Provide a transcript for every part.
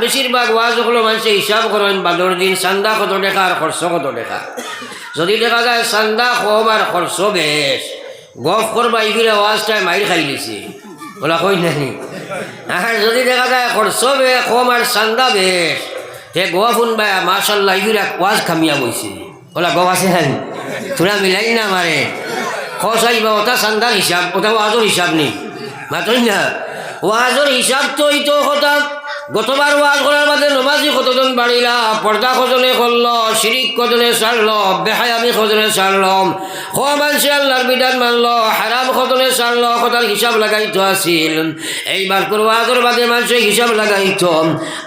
বেশিরভাগ ওয়াজ হলো মানুষে হিসাব করেন বাদর দিন চান্দা কত টাকা আর খরচ কত টাকা। যদি দেখা যায় চান্দা কম আর খরচ বেশ, গফ করবা ইফিরে ওয়াজটায় মাইর খাই লিছি বলা কই নানি। আর যদি দেখা যায় খরচ কম আর চান্দা বেশ, তে গোয়া শুনবা মাশাল্লাহ ইফিরে ওয়াজ খামিয়া বইছে বলা গপ আছে নানি। তোরা মিলাই না মারে খরচ আইবা ওটা চান্দার হিসাব, ওটা ওয়াজর হিসাব নেই মাতই না। ওয়াজর হিসাব তো এই তো কথা। গতবার ওয়াজ করার বাদে নমাজি কতজন বাড়িলা, পর্দা কজনে করল, শিরিক কজনে ছাড়ল, বেহায়ামি কজনে ছাড়ল, মানুষে আল্লাহর বিধান মানল, হারাম কজনে ছাড়ল, কথার হিসাব লাগাইতো আসিল। এইবার করে ওয়াজের বাদে মানুষে হিসাব লাগাইতো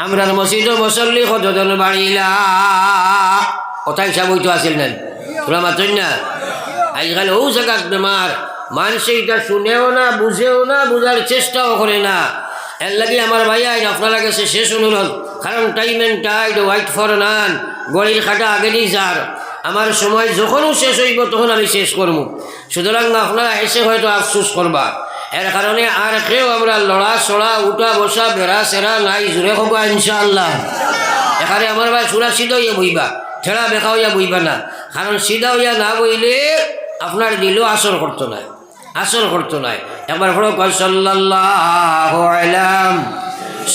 আমরা মসজিদের মুসল্লি কতজন বাড়িলা, কথা হিসাব হইতো আসিল না। তোরা মাতই না। আজকাল ও জায়গাত বেমার, মানুষে এটা শুনেও না, বুঝেও না, বুঝার চেষ্টাও করে না। এর লাগে আমার ভাই আইন আপনারা কাছে শেষ অনুরোধ, কারণ time and tide wait for none, গড়ির খাটা আগেরই যার। আমার সময় যখনও শেষ হইব তখন আমি শেষ করব, সুতরাং আপনারা এসে হয়তো আফসোস করবা। এর কারণে আর কেউ আমরা লড়া চড়া উঠা বসা বেড়া সেরা নাই, জোরে হবা ইনশাআল্লাহ। এখানে আমার ভাই সুরা সিধা হইয়া বইবা, ঠেলা বেখা হইয়া বইবা না, কারণ সিধা হইয়া না বইলে আপনার দিলেও আসর করতো না, আসর করতো নাই। একবার হলো সাল্লাল্লাহু আলাইহি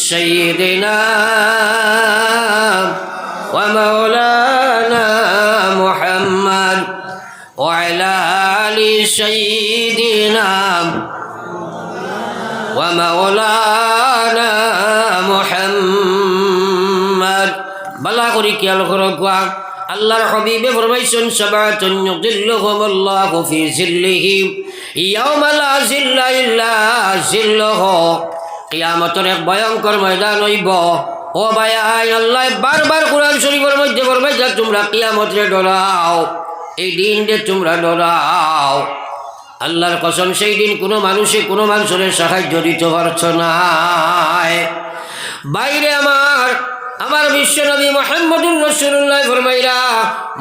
সাইয়্যিদিনা ওয়া মাওলানা মুহাম্মদ ওয়া আলা আলি সাইয়্যিদিনা ওয়া মাওলানা মুহাম্মদ। বালা করি খেয়াল করো, আল্লাহর হাবিবে ফরমাইছেন সাবাতুন ইউযিল্লুহুমুল্লাহু ফি জিল্লিহি ইয়াওমা লা জিল্লা ইল্লা জিল্লুহু। কিয়ামতের এক ভয়ঙ্কর ময়দান হইব। ও ভাই আল্লাহ বারবার কোরআন শরীফের মধ্যে ফরমাইছে তোমরা কিয়ামতরে ডরাও, এই দিনকে তোমরা ডরাও। আল্লাহর কসম সেই দিন কোনো মানুষে কোনো মানুষের সাহায্য দিতে পারছো না। বাইরে আমার বিশ্বনবী মুহাম্মদুর রাসূলুল্লাহ ফরমাইরা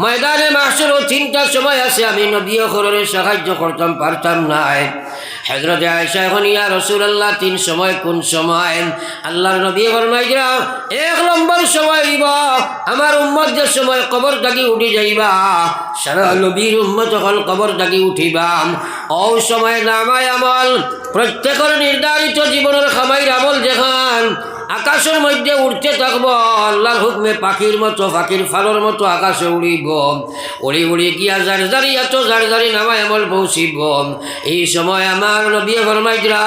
ময়দানে মাহশরও তিনটার সময় আছে, আমি নবী ওখরের সাহায্য করতাম পারতাম না। হযরতে আয়েশা এখন ইয়া রাসূলুল্লাহ তিন সময় কোন সময়? আল্লাহর নবী ফরমাইরা এক নম্বর সময় হইব আমার উম্মত যে সময় কবর থাকি উঠি যাইবা, সারা নবীর উম্মত হল কবর থাকি উঠিবা, ও সময় নামায় আমল প্রত্যেকের নির্ধারিত জীবনের খামাইর আমল যেখান আকাশের মধ্যে উঠতে থাকবো, আল্লাহর হুকমে পাখির মতো, পাখির ফালোর মতো আকাশে উড়িব, উড়ি উড়ি গিয়া জারজারি এত জারজারি নামায় আমল পৌঁছিব। এই সময় আমার নবী ফরমাইরা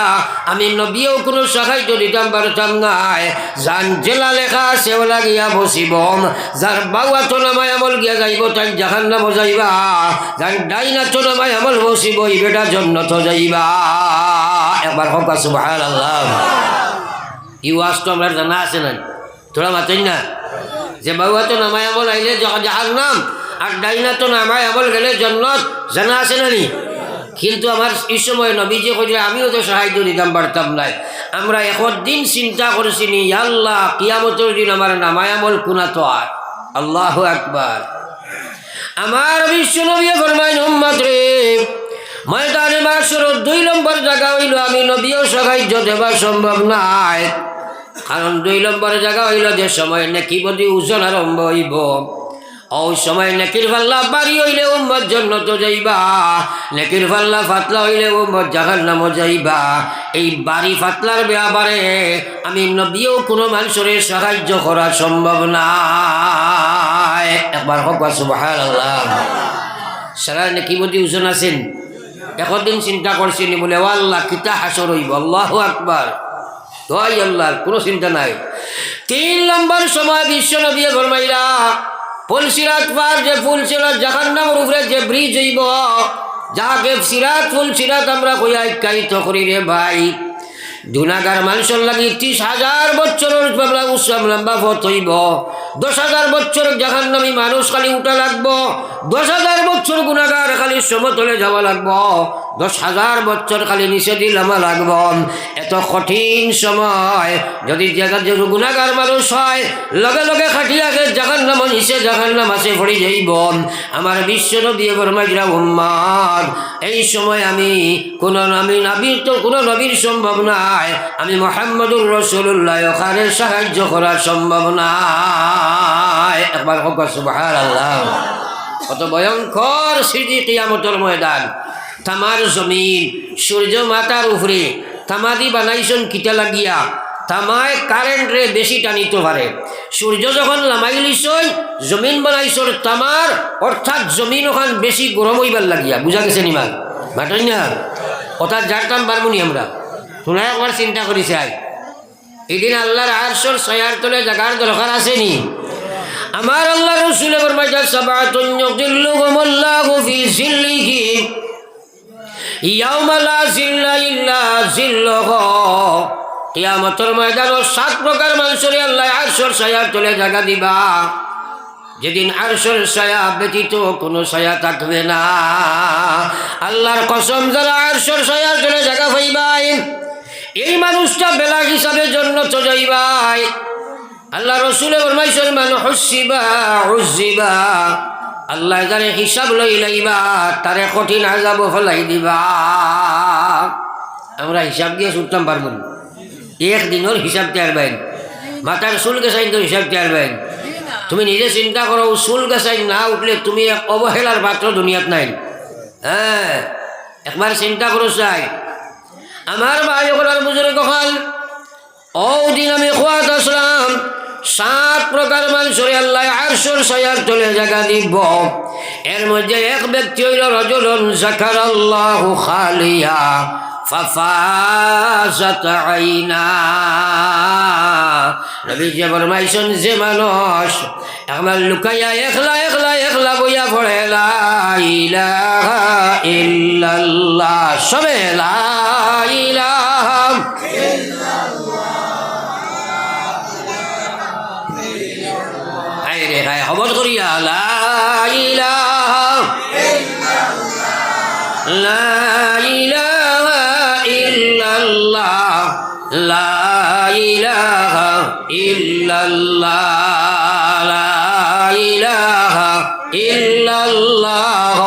আমি নবীও কোনো সাহায্য দিতাম পারতাম নাই। যান জেলা লেখা সেওলা গিয়া বসিব, যার বাউয়া তো নামায় আমল গিয়া যাইব তাই জাহান্নাম যাইবা, যার ডাইনা তো নামায় আমল বসিব এই বেটা জন্নত যাইবা। একবার হোক সুবহানাল্লাহ। এই ওয়াজ তো আমরা জানা আছে না, তোরা মাতেন না যে বাউয়া তো নামায় আমল আইলে জাহান্নাম আর ডাইনা তো নামায় আমল গেলে জন্নত, জানা আছে না নি? কিন্তু আমার এই সময় নবীজি কইরা আমিও তো সাহায্য দিতাম পারতাম নাই। আমরা একদিন চিন্তা করেছি নি আল্লাহ কিয়ামতের দিন আমার নামায় আমল কোনা তো আর। আল্লাহু আকবার। আমার বিশ্ব নবী ফরমাইন উম্মত রে ময়দানে মাহশর 2 নম্বর জায়গা হইল আমি নবীও সাহায্য দেওয়া সম্ভব নাই, কারণ 2 নম্বর জায়গা হইল যে সময় নেকি বদি ওজন আরম্ভ হইব, ও সময় নেকির পাল্লা বাড়ি হইলে উম্মত জান্নাত যাইবা, নেকির পাল্লা ফাতলা হইলে উম্মত জাহান্নাম যাইবা। এই বাড়ি ফাতলার ব্যাপারে আমি নবীও কোনো মানুষের সাহায্য করা সম্ভব নাই। একবার হোক সুবহানাল্লাহ। সারা নেকি বদি ওজন আছেন, একদিন চিন্তা করছেন বলে আল্লাহ কিতা হাসর হইব, আল্লাহু আকবার। তো আল্লাহ কোনো চিন্তা নাই। 3 নম্বর সময় বিশ্ব নবী ফরমাইরা ফুলসিরাত পার যে ফুলসিরাত জাহান্নামের উপরে যে ব্রিজ হইব, যাকে সিরাত ফুলসিরাত আমরা কইয়া আখ্যায়িত করি রে ভাই, গুনাহগার মানুষের লাগি 30,000 বছরের লম্বা পথ হইব, 10,000 বছর জাহান্নামী মানুষ খালি উঠা লাগবো, 10,000 বছর গুনাহগার খালি সমতলে যাওয়া লাগবো, 10,000 বছর খালি নিচে দিলামা লাগবো। এত কঠিন সময় যদি যে গুনাহগার মানুষ হয় লগে লগে খাটিয়াকে জাহান্নাম নিচে জাহান্নাম আছে পড়ে যাইব। আমার বিশ্ব নবী ফরমাইরা উম্মত এই সময় আমি কোনো নবীর সম্ভব নাই, আমি মুহাম্মদুর রাসূলুল্লাহ ওখানে সাহায্য করা সম্ভব নাই। একবার হোক সুবহানাল্লাহ। কত ভয়ঙ্কর স্মৃতি কিয়ামতের ময়দান। তামার জমিন সূর্য মাথার উপরে তামাদি বানাইছেন কিতা লাগিয়া, তামায় কারেন্ট রে বেশি টানিতে পারে। সূর্য যখন লামাই লিছন জমিন বানাইছর তামার, অর্থাৎ জমিন ওখান বেশি গরম হইবার লাগিয়া। বুঝা গেছে নিমাল মাটন না অর্থাৎ যার টান পারবো নি আমরা। তোমরা একবার চিন্তা করিস এদিন আল্লাহর আরশের ছায়ার তলে জাগার দরকার আছে নি? আমার আল্লাহ রাসূল ফরমাইয়া সাবাতুন ইউযিল্লুহুমুল্লাহু ফি জিল্লিহি ইয়াউমা লা জিল্লা ইল্লা জিল্লুহু। কিয়ামতের ময়দানে 7 প্রকার মানুষের আল্লাহ আরশের ছায়ার তলে জায়গা দিবা, যেদিন আরশের ছায়া ব্যতীত কোনো ছায়া থাকবে না। আল্লাহর কসম, যারা আরশের ছায়ার তলে জায়গা পাইবাই এই মানুষটা বেলা হিসাবে জন্য তো যাইবাই। আল্লাহ রাসূল ফরমাইছেন মান হুসিবা উযিবা, আল্লাহ যারে হিসাব লই লাইবা তারে কঠিন আযাব ফলাই দিবা। আমরা হিসাব দিয়ে শুনতাম পারবো না, একদিনের হিসাব তেয়ারবেন, মাথার চুল গেছাইন তো হিসাব তেয়ারবেন। তুমি নিজে চিন্তা করো, চুল গেছাইন না উঠলে তুমি এক অবহেলার পাত্র দুনিয়াত নাই। হ্যাঁ, একবার চিন্তা করো চাই। আমার ভাই ওখান বুজুর্গ কখন দিন আমি খোয়াত আসলাম, 7 প্রকার মানুষের আল্লাহ আরশের ছায়ার তলে জায়গা দিব। এর মধ্যে এক ব্যক্তি হইল রাজুলুন যাকারাল্লাহু খালিয়া ফাফাজাত আইনা। নবীজি ফরমাইছেন যে মানুষ একবার লুকাইয়া একলা বইয়া পড়ে লা ইলাহা ইল্লাল্লাহ, সবে লা ইলাহা রে গায়ে হবত করিয়া লা ইলাহা লা ইলাহা ইল্লাল্লাহ লা ইলাহা ইল্লাল্লাহ লা ইলাহা ইল্লাল্লাহ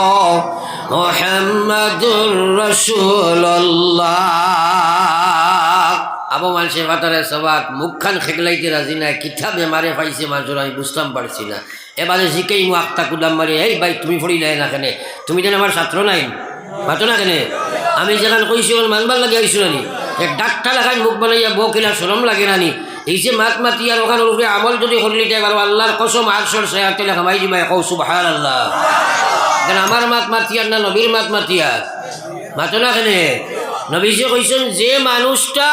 মুহাম্মাদুর রাসূলুল্লাহ। আবু মানুষের ভাতারে সবাক মুখখান খেকলাইতে রাজি না, কিথা বেমারে পাইছে মানুষের আমি বুঝতাম পারছি না। এবারে জিকেই মু আক্তা কুদাম মারি, এই ভাই তুমি ফড়ি নাই না কেনে, তুমি যেন আমার ছাত্র নাই মাতো না কেনে, আমি যেখানে কইছি মানবার লাগে আইসু নানি, ডাক্তার লেখায় মুখ বানাইয়া বউ কিলা শরম লাগে নানি। এই যে মাতি আর ওখানে উপরে আমল যদি করলি তাই পারো, আল্লাহর কসম আরশের ছায়াতে লেখা মাই দিবাই কৌ সুবহানাল্লাহ। কেন আমার মাতি আর না নবীর মাতি আর মাতো না কেনে? নবীজি কইছেন যে মানুষটা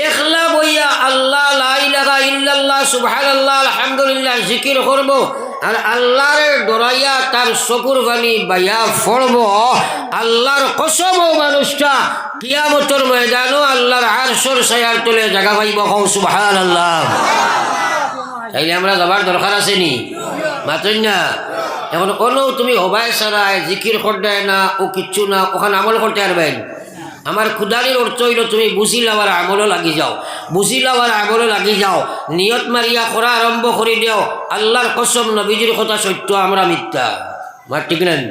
একলা বইয়া আল্লাহ লা ইলাহা ইল্লাল্লাহ সুবহানাল্লাহ আলহামদুলিল্লাহ জিকির করব আর আল্লাহর ডরাইয়া তার চকুর পানি বাইয়া ফড়ব, আল্লাহর কসম ও মানুষটা কিয়ামতের ময়দানও আল্লাহর আরশের ছায়ার তলে জায়গা পাইব। কও সুবহানাল্লাহ। তাইলে আমরা যাবার দরকার আছে নি? মাতই না। এখন কোনো তুমি হবাই সারায় জিকির করতে না ও কিচ্ছু না, ওখানে আমল করতে পারবেন। আমার খুদারির অর্থ হইল তুমি বুঝি লওয়ার আমলও লাগি যাও, বুঝি লওয়ার আমলও লাগি যাও, নিয়ত মারিয়া করা আরম্ভ করে দিও। আল্লাহর কসম নবীজির কথা সত্য, আমরা মিথ্যা। মা ঠিক নেন,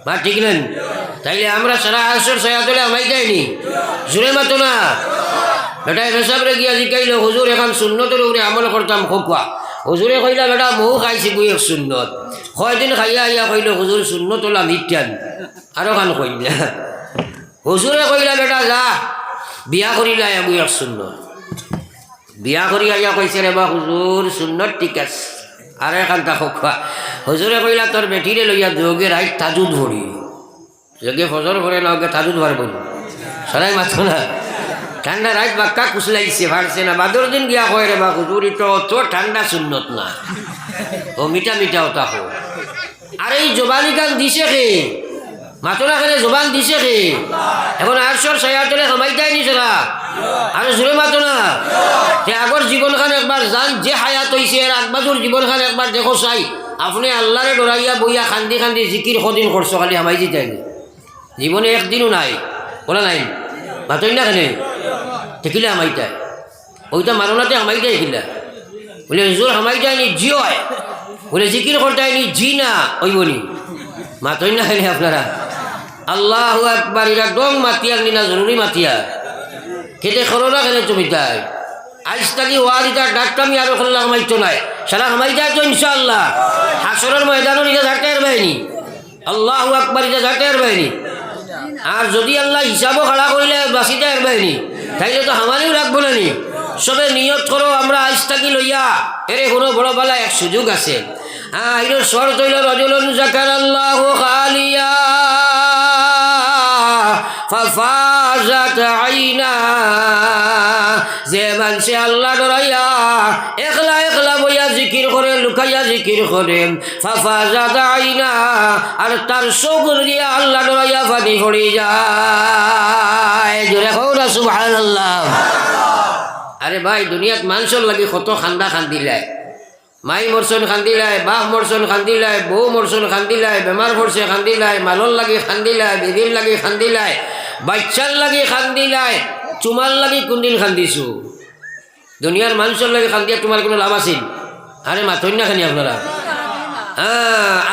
মা ঠিক নেন। তাইলে আমরা সারা আরশের ছায়া তলে আমাই যাইনি, জোরে মাতো না। বেটা হিসাবরে গিয়া জিকাইল হুজুর এখন সুন্নতের উপরে আমল করতাম খোকা। হুজুরে কইলা বেটা মৌ খাইছি বুই এক সুন্নত, কয়দিন খাইয়া আইয়া কইল হুজুর সুন্নত হলাম মিথ্যান, আরো খান কইলা। হুজুরে কইলা বেটা যা বিয়া করিলা বুই এক সুন্নত, বিয়া করি আইয়া কইছে রে বা হুজুর সুন্নত ঠিক আছে, আর এখানটা খোকা। হুজুরে কইলা তোর বেটিরে লইয়া যোগে রাইট তাজুদ ভরি, যোগে ফজর ভরে লগে তাজুদ ভরব সরাই মাত্র না। ঠান্ডা রাত বাক্কা কুচলাইছে ভারছে না, বাদর দিন গিয়া কয় রে বা হুজুর তো তো ঠান্ডা সুন্নত না, ও মিঠা মিঠাও তাকো। আর এই জবানি গান দিছে কে? মাতো না খেলে জবান দিছে কি এখন আরশর ছায়ার তলে কামাইতাই নিছে না আর জোরে মাতো না যে আগর জীবনখান একবার জান যে হায়াত হইছে আর আগবাজুর জীবনখান একবার দেখো চাই আপনি আল্লাহরে ডরাইয়া বইয়া খান্দি খান্দি জিকির কদিন করছো খালি হামাই দিতেন জীবনে একদিনও নাই বলা নাই মাতই না কেন দেখিলে হামাইতাই ওইটা মারণাতে হামাইতাই খিলা বলে জোর হামাইতাই নি জি হয় বলে জিকির করতাই নি জি না ওই বলি মাতই না খেলে আপনারা আল্লাহ একবার এরা ডং মাতিয়ার নিনা জরুরি মাতিয়া খেতে করো না কেন তুমি তাই আজ তাকি ওয়ারিটা ডাক্তামি আরো করলে হামাইতো নাই সারা হামাই যায় তো ইনশাআল্লাহ হাসরের ময়দানও নিজে ঝাঁটের বাইনি আল্লাহ একবার এটা ঝাঁটের বাইনি আর যদি আল্লাহ হিসাবও খাড়া করিলে বাঁচিতে বাইনি তাইলে তো হামানিও রাখবো না নি সবে নিয়ত করো আমরা আজ তাকি লইয়া এরে কোনো বড় বেলা এক সুযোগ আছে এর স্বর তৈল রজুলুন যাকারাল্লাহু খালিয়া ফাফাজাত আইনা যে মানুষে আল্লাহ ডরাইয়া একলা একলা বইয়া জিকির করে লুকাইয়া জিকির করে ফাফাজাত আইনা আর তার চকুর দিয়া আল্লাহ ডরাইয়া পানি পড়ে যায় জোরে কও না সুবহানাল্লাহ আরে ভাই দুনিয়াত মানুষের লাগি কত খান্দা খান্দিলাই মাই মরছন খান্দিলাই বাপ মরছন খান্দিলাই বউ মরছন খান্দিলাই বেমার পড়ছে খান্দিলাই মালর লাগি খান্দিলাই বিবির লাগি খান্দিলাই বাচ্চার লাগি খান্দিলাই চুমার লাগি কোনদিন খান্দিছো দুনিয়ার মানুষের লাগি খান্দিয়া তোমার কোনো লাভ আছিল আরে মাথই না খানি আপনারা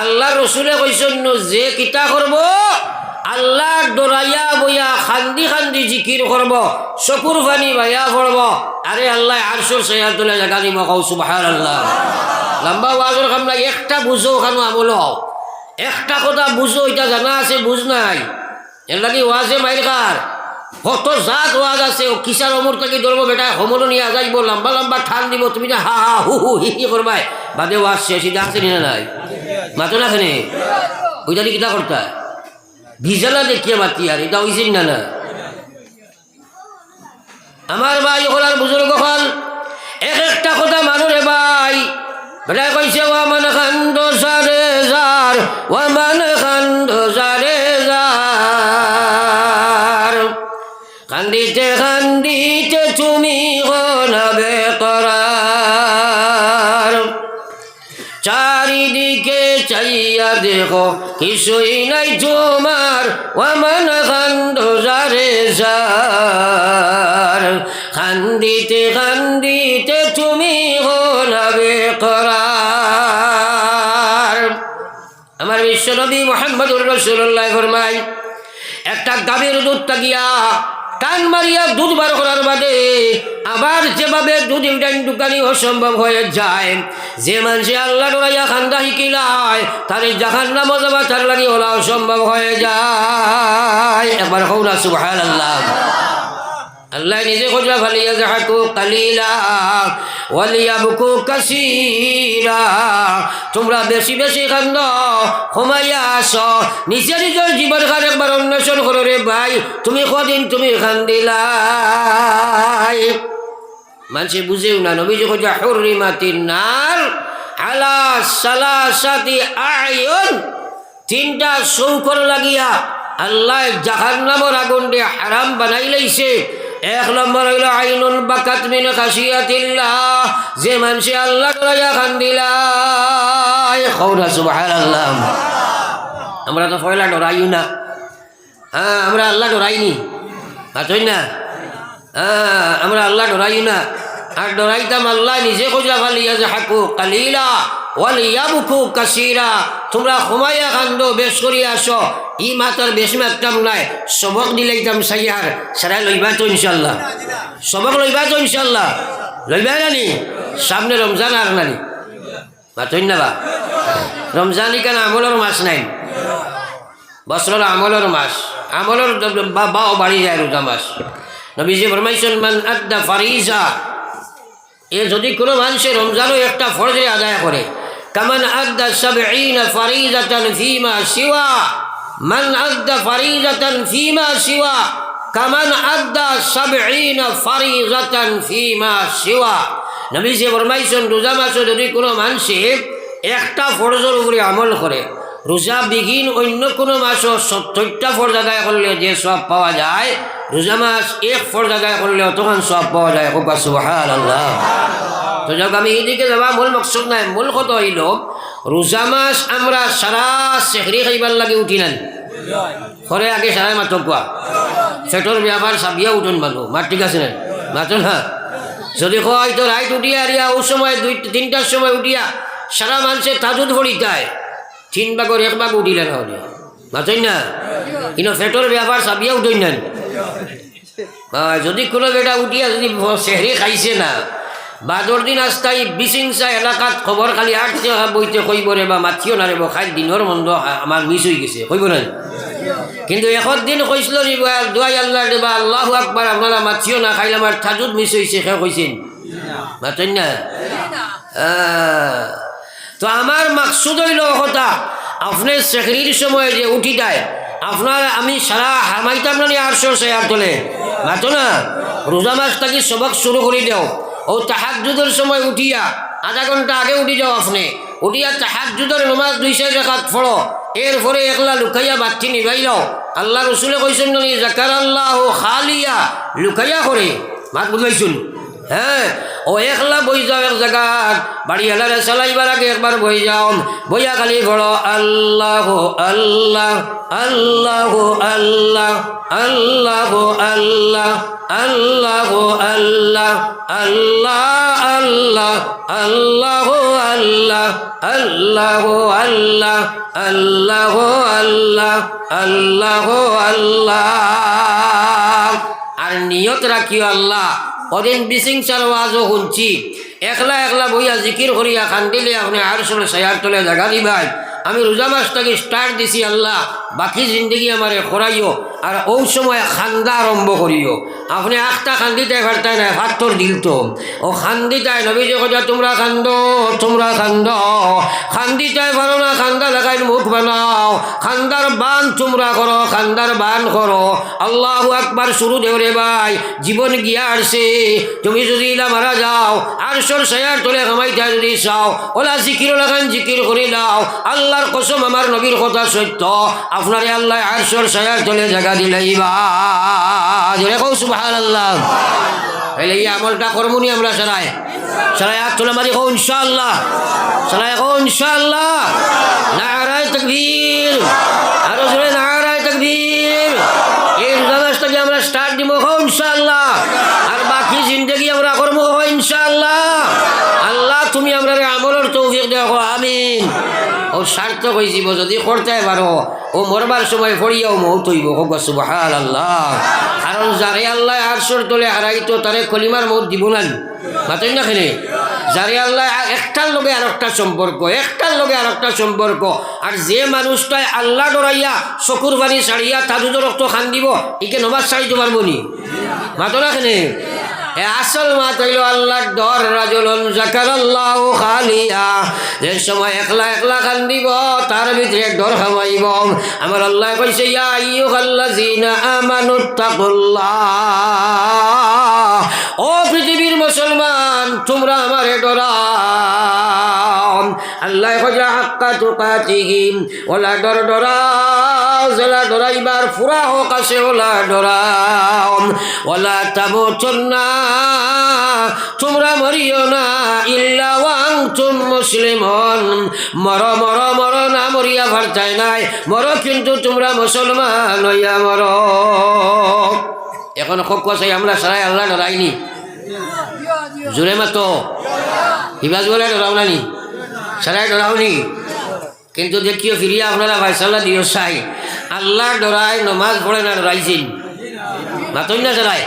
আল্লাহ রসুলে কইছেন যে কিতা করব আল্লাহ ডরাইয়া বইয়া খান্দি খান্দি জিকির করব চকুর পানি ভাইয়া পড়ব আরে আল্লাহ আরশর ছায়া তলে জায়গা দিব কও সুবহানাল্লাহ লম্বা ওয়াজের কাম নাই একটা বুঝো খানো আমল একটা কথা বুঝো এটা জানা আছে বুঝ নাই এর লাগি ওয়াজে মাইর কার কত জাত ওয়াজ আছে ও কিসার অমর থেকে ধরবো বেটা হোমরও নিয়ে যাইব লম্বা লম্বা ঠান দিব তুমি যে হা হা হু হু হি হি করবাই বাদে ওয়াজ শেষ এটা আছে না নাই মাতো না খানে ওইটা দিয়ে কিতা করতা ভিজালা দেখিয়ে মাতি আর এটা হয়েছিল না না আমার ভাই হল বুজুর্গ হল এক একটা কথা মানুরে ভাই বেটা কইছে ওয়ামান খান্দ সারে যার ওয়ামান খান্দ সারে যার খান্দিতে খান্দিতে তুমি হনাবে করার চারিদিকে চাইয়া দেখো কিছুই নাই তোমার ওয়ামান খান্দ যারে যার খান্দিতে খান্দিতে তুমি হনাবে করার আমার বিশ্বনবী মুহাম্মদুর রাসূলুল্লাহ ফরমায় একটা গাভীর দুধ তাকিয়া টান মারিয়া দুধ বার করার বাদে আবার যেভাবে দুধ ইউটাইন দোকানি অসম্ভব হয়ে যায় যে মানুষে আল্লাহ ডরাইয়া খান্দা শিকিলায় তার জাহান্নামে যাওয়া তার লাগি ওলা অসম্ভব হয়ে যায় একবার কও না সুবহানাল্লাহ আল্লাহ নিজে খোঁজা ফালিয়া যাহাকু কালিলা ওয়ালিয়াবকু কাসীরা তোমরা বেশি বেশি কান্দ কমাইয়া আসো নিজে নিজের জীবন খান একবার অন্বেষণ করো রে ভাই তুমি কদিন তুমি খান্দিলাই মানুষে বুঝেও না নবীজি খোঁজা হুররিমাতিন নার আলা সালাসাতি আয়ুন তিনটা চৌকর লাগিয়া আল্লাহ জাহান্নামের আগুন দিয়ে হারাম বানাই লাইছে এক নম্বর হইল আইনুন বাকাত মিন খাশিয়াতিল্লাহ যে মানুষে আল্লাহ ডরাইয়া খান্দিলাই কও না সুবহানাল্লাহ আমরা তো পয়লা ডরাইও না আমরা আল্লাহ ডরাইনি আছই না আমরা আল্লাহ ডরাইও না আর ডরাইতাম আল্লাহ নিজে খোঁজা ফালিয়া যাহাকু কালিলা ওয়ালিয়াবকু কাসীরা তোমরা ঘুমাইয়া কান্দ বেশ করিয়া আসো ই মাতার বেশি মারতাম নাই সবক দিলাইতাম সাইয়ার সারাই লইবা তো ইনশাল্লাহ সবক লইবা তো ইনশাল্লাহ লইবা নানি সামনে রমজান আর নানি মাতই না বা রমজানই কেন আমলের মাস নাই বছরের আমলের মাস আমলের বাও বাড়ি যায় রোজা মাস নবীজি ফরমাইছেন মান আদ্দা ফারিজা এ যদি কোনো মানুষের রমজানও একটা ফরজে আদায় করে কামান আদ্দা সাবঈনা ফারিজাতান ফীমা সিওয়া মান আদ্দা ফারিজাতান ফীমা সিওয়া কামান আদ্দা সাবঈনা ফারিজাতান ফীমা সিওয়া নবীজি ফরমাইছেন রোজা মাসে যদি কোনো মানুষে একটা ফরজের উপরে আমল করে রোজা বিঘিন অন্য কোনো মাসও 70টা ফরজ আদায় করলে যে সব পাওয়া যায়, রোজা মাস এক ফরজ আদায় করলেও তখন সব পাওয়া যায়। সুবহানাল্লাহ। তো যাক, আমি এদিকে যাওয়া মূল মকসুদ নাই, মূল কথা হইল রোজা মাস আমরা সারা সেহরি খাইবার লাগে উঠি না ঘরে আগে সারাই মাত্র কোয়া পেটর ব্যাপার সাবিয়া উঠুন মানুষ মার, ঠিক আছে না মাত্র না। যদি হয় তো রাইট উঠিয়া আরিয়া ও সময় 2-3টার সময় উঠিয়া সারা মানুষের তাজুদ ফড়িতায় 3 ভাগের 1 ভাগ উঠিলে না হলে মাতই না, কিন্তু পেটর ব্যাপার সাবিয়া উঠই না। যদি কোনো বেটা উঠিয়া যদি সেহরি খাইছে না, বাদর দিন আস্তাই বিশিংসা এলাকাত খবর খালি আটছে বইতে কইব রে বা মাতিও না রে খাই দিনের মন্দ আমার মিস হয়ে গেছে কইব না। কিন্তু এখন দিন কইছিল নি দোয়াই আল্লাহ দেবা আল্লাহু আকবার আপনারা মাতিও না খাইলে আমার তাজুদ মিস হয়েছে সে কইছেন মাতেন না। তো আমার মাকসুদ হইল কথা আপনি সেহরির সময় যে উঠি যায় আপনার আমি সারা হামাইতাম না 800 শেয়ার তোলে মাতো না। রোজা মাস থাকি সবক শুরু করে দেও, ও তাহাজ্জুদের সময় উঠিয়া আধা ঘন্টা আগে উঠি যাও, আপনি উঠিয়া তাহাজ্জুদের নামাজ 2 রাকাত পড়ো, এরপরে একলা লুকাইয়া বাতি নিবাই যাও। আল্লাহ রসুলে কইছেন নি যাকারাল্লাহু খালিয়া, লুকাইয়া করে মাত বুঝাইছুন। হ্যাঁ, ও একলা বই যাও এক জায়গাত, বাড়ি এলারে চালাইবার আগে একবার বই যাও, বইয়া খালি পড়ো আল্লাহ আল্লাহ আল্লাহ আল্লাহ আল্লাহ আল্লাহ আল্লাহ আল্লাহ আল্লাহ আল্লাহ আল্লাহ আল্লাহ আল্লাহ আল্লাহ আল্লাহ আল্লাহ আল্লাহ আল্লাহ। আর নিয়ত রাখিও আল্লাহ ওদিন বিশিংসার ওয়াজও শুনছি, একলা একলা বইয়া জিকির করিয়া খান্দিলে আপনি আর সলে সায়ার তলে জাগা দিবাই। আমি রোজা মাসটাকে স্টার্ট দিছি আল্লাহ, বাকি জিন্দগি আমারে খরাইও, আর ও সময় খান্দা আরম্ভ করিও। আপনি আখটা খান্দিতে পারতাই না, ফাত্তর দিল তো ও খান্দিতায় নবীজি কথা তোমরা খান্দ, তোমরা খান্দ, খান্দিতায় পারো না খান্দা লাগাই মুখ বানাও, খান্দার বান তোমরা করো, খান্দার বান করো। আল্লাহু আকবার শুরু দেও রে ভাই, জীবন গিয়া আসছে, তুমি যদি ইলা মারা যাও আর সর সায়ার তোলে কামাইতে যদি চাও ওলা জিকির লাগান জিকির করি লাও। আল্লাহর কসম আমার নবীর কথা সত্য, আপনারে আল্লাহ আর সর সায়ার তোলে জায়গা দিলাইবা। জোরে কও সুবহানাল্লাহ। তাহলে এই আমলটা করবনি আমরা সারাই সারাই হাত তোলা মারি কও ইনশাআল্লাহ, সারাই কও ইনশাআল্লাহ। নারায়ে তাকবীর, আরো জোরে নারায়ে তাকবীর। এই রোজাটাকে আমরা স্টার্ট দিব কও ইনশাআল্লাহ, আর বাকি জিন্দগি আমরা করবো ইনশাআল্লাহ। আল্লাহ তুমি আমরা আমলের তৌফিক দাও, আমিন। ও সার্থক হয়েছিব যদি করতে পারো, ও মরবার সময় ফড়িয়াও মৌত হইব। সুবহানাল্লাহ। কারণ যারে আল্লাহ আরশের তলে হারাইতো তারে কলিমার মৌত দিব না, মাতই না খেলে। যারে আল্লাহ একটার লগে আর একটা সম্পর্ক, একটার লগে আর একটা সম্পর্ক। আর যে মানুষটাই আল্লাহ ডরাইয়া চকুর পানি ছাড়িয়া তাজুদের রক্ত খান দিব, একে নমাজ ছাড়িতে পারবো নি, মাতো না খেলে। আসল মাত হইল আল্লাহর ডর। রাজুলুন যাকারাল্লাহু খালিয়া, যে সময় একলা একলা কান্দিব তার ভিতরে ডর হামাইব। আমার আল্লাহ কইছে ইয়া আইয়ুহাল্লাযীনা আমানুত্তাকুল্লাহ, ও পৃথিবীর মুসলমান তোমরা আমারে ডরাও। আল্লাহ কইছে হাক্কা তুকাতিহি, ওলা ডর ডরাও, জেলা ডরাইবার ফুরা হোক আছে ওলা ডরাও। ওলা তামুতুন্না, তোমরা মরিও না, ইল্লা ওয়া আনতুম মুসলিমুন, মর মর মর না মরিয়া ভারতাই নাই, মর কিন্তু তোমরা মুসলমান হইয়া মর। এখন খুব কষাই আমরা সারাই আল্লাহ ডরাইনি, জোরে মাতো হিবাজ বলে ডরাও নানি, সারাই ডরাওনি। কিন্তু দেখিও ফিরিয়া আপনারা ভাইসাল্লাহ দিও চাই আল্লাহ ডরায় নমাজ পড়ে না ডরাইছেন, মাতই না সারাই।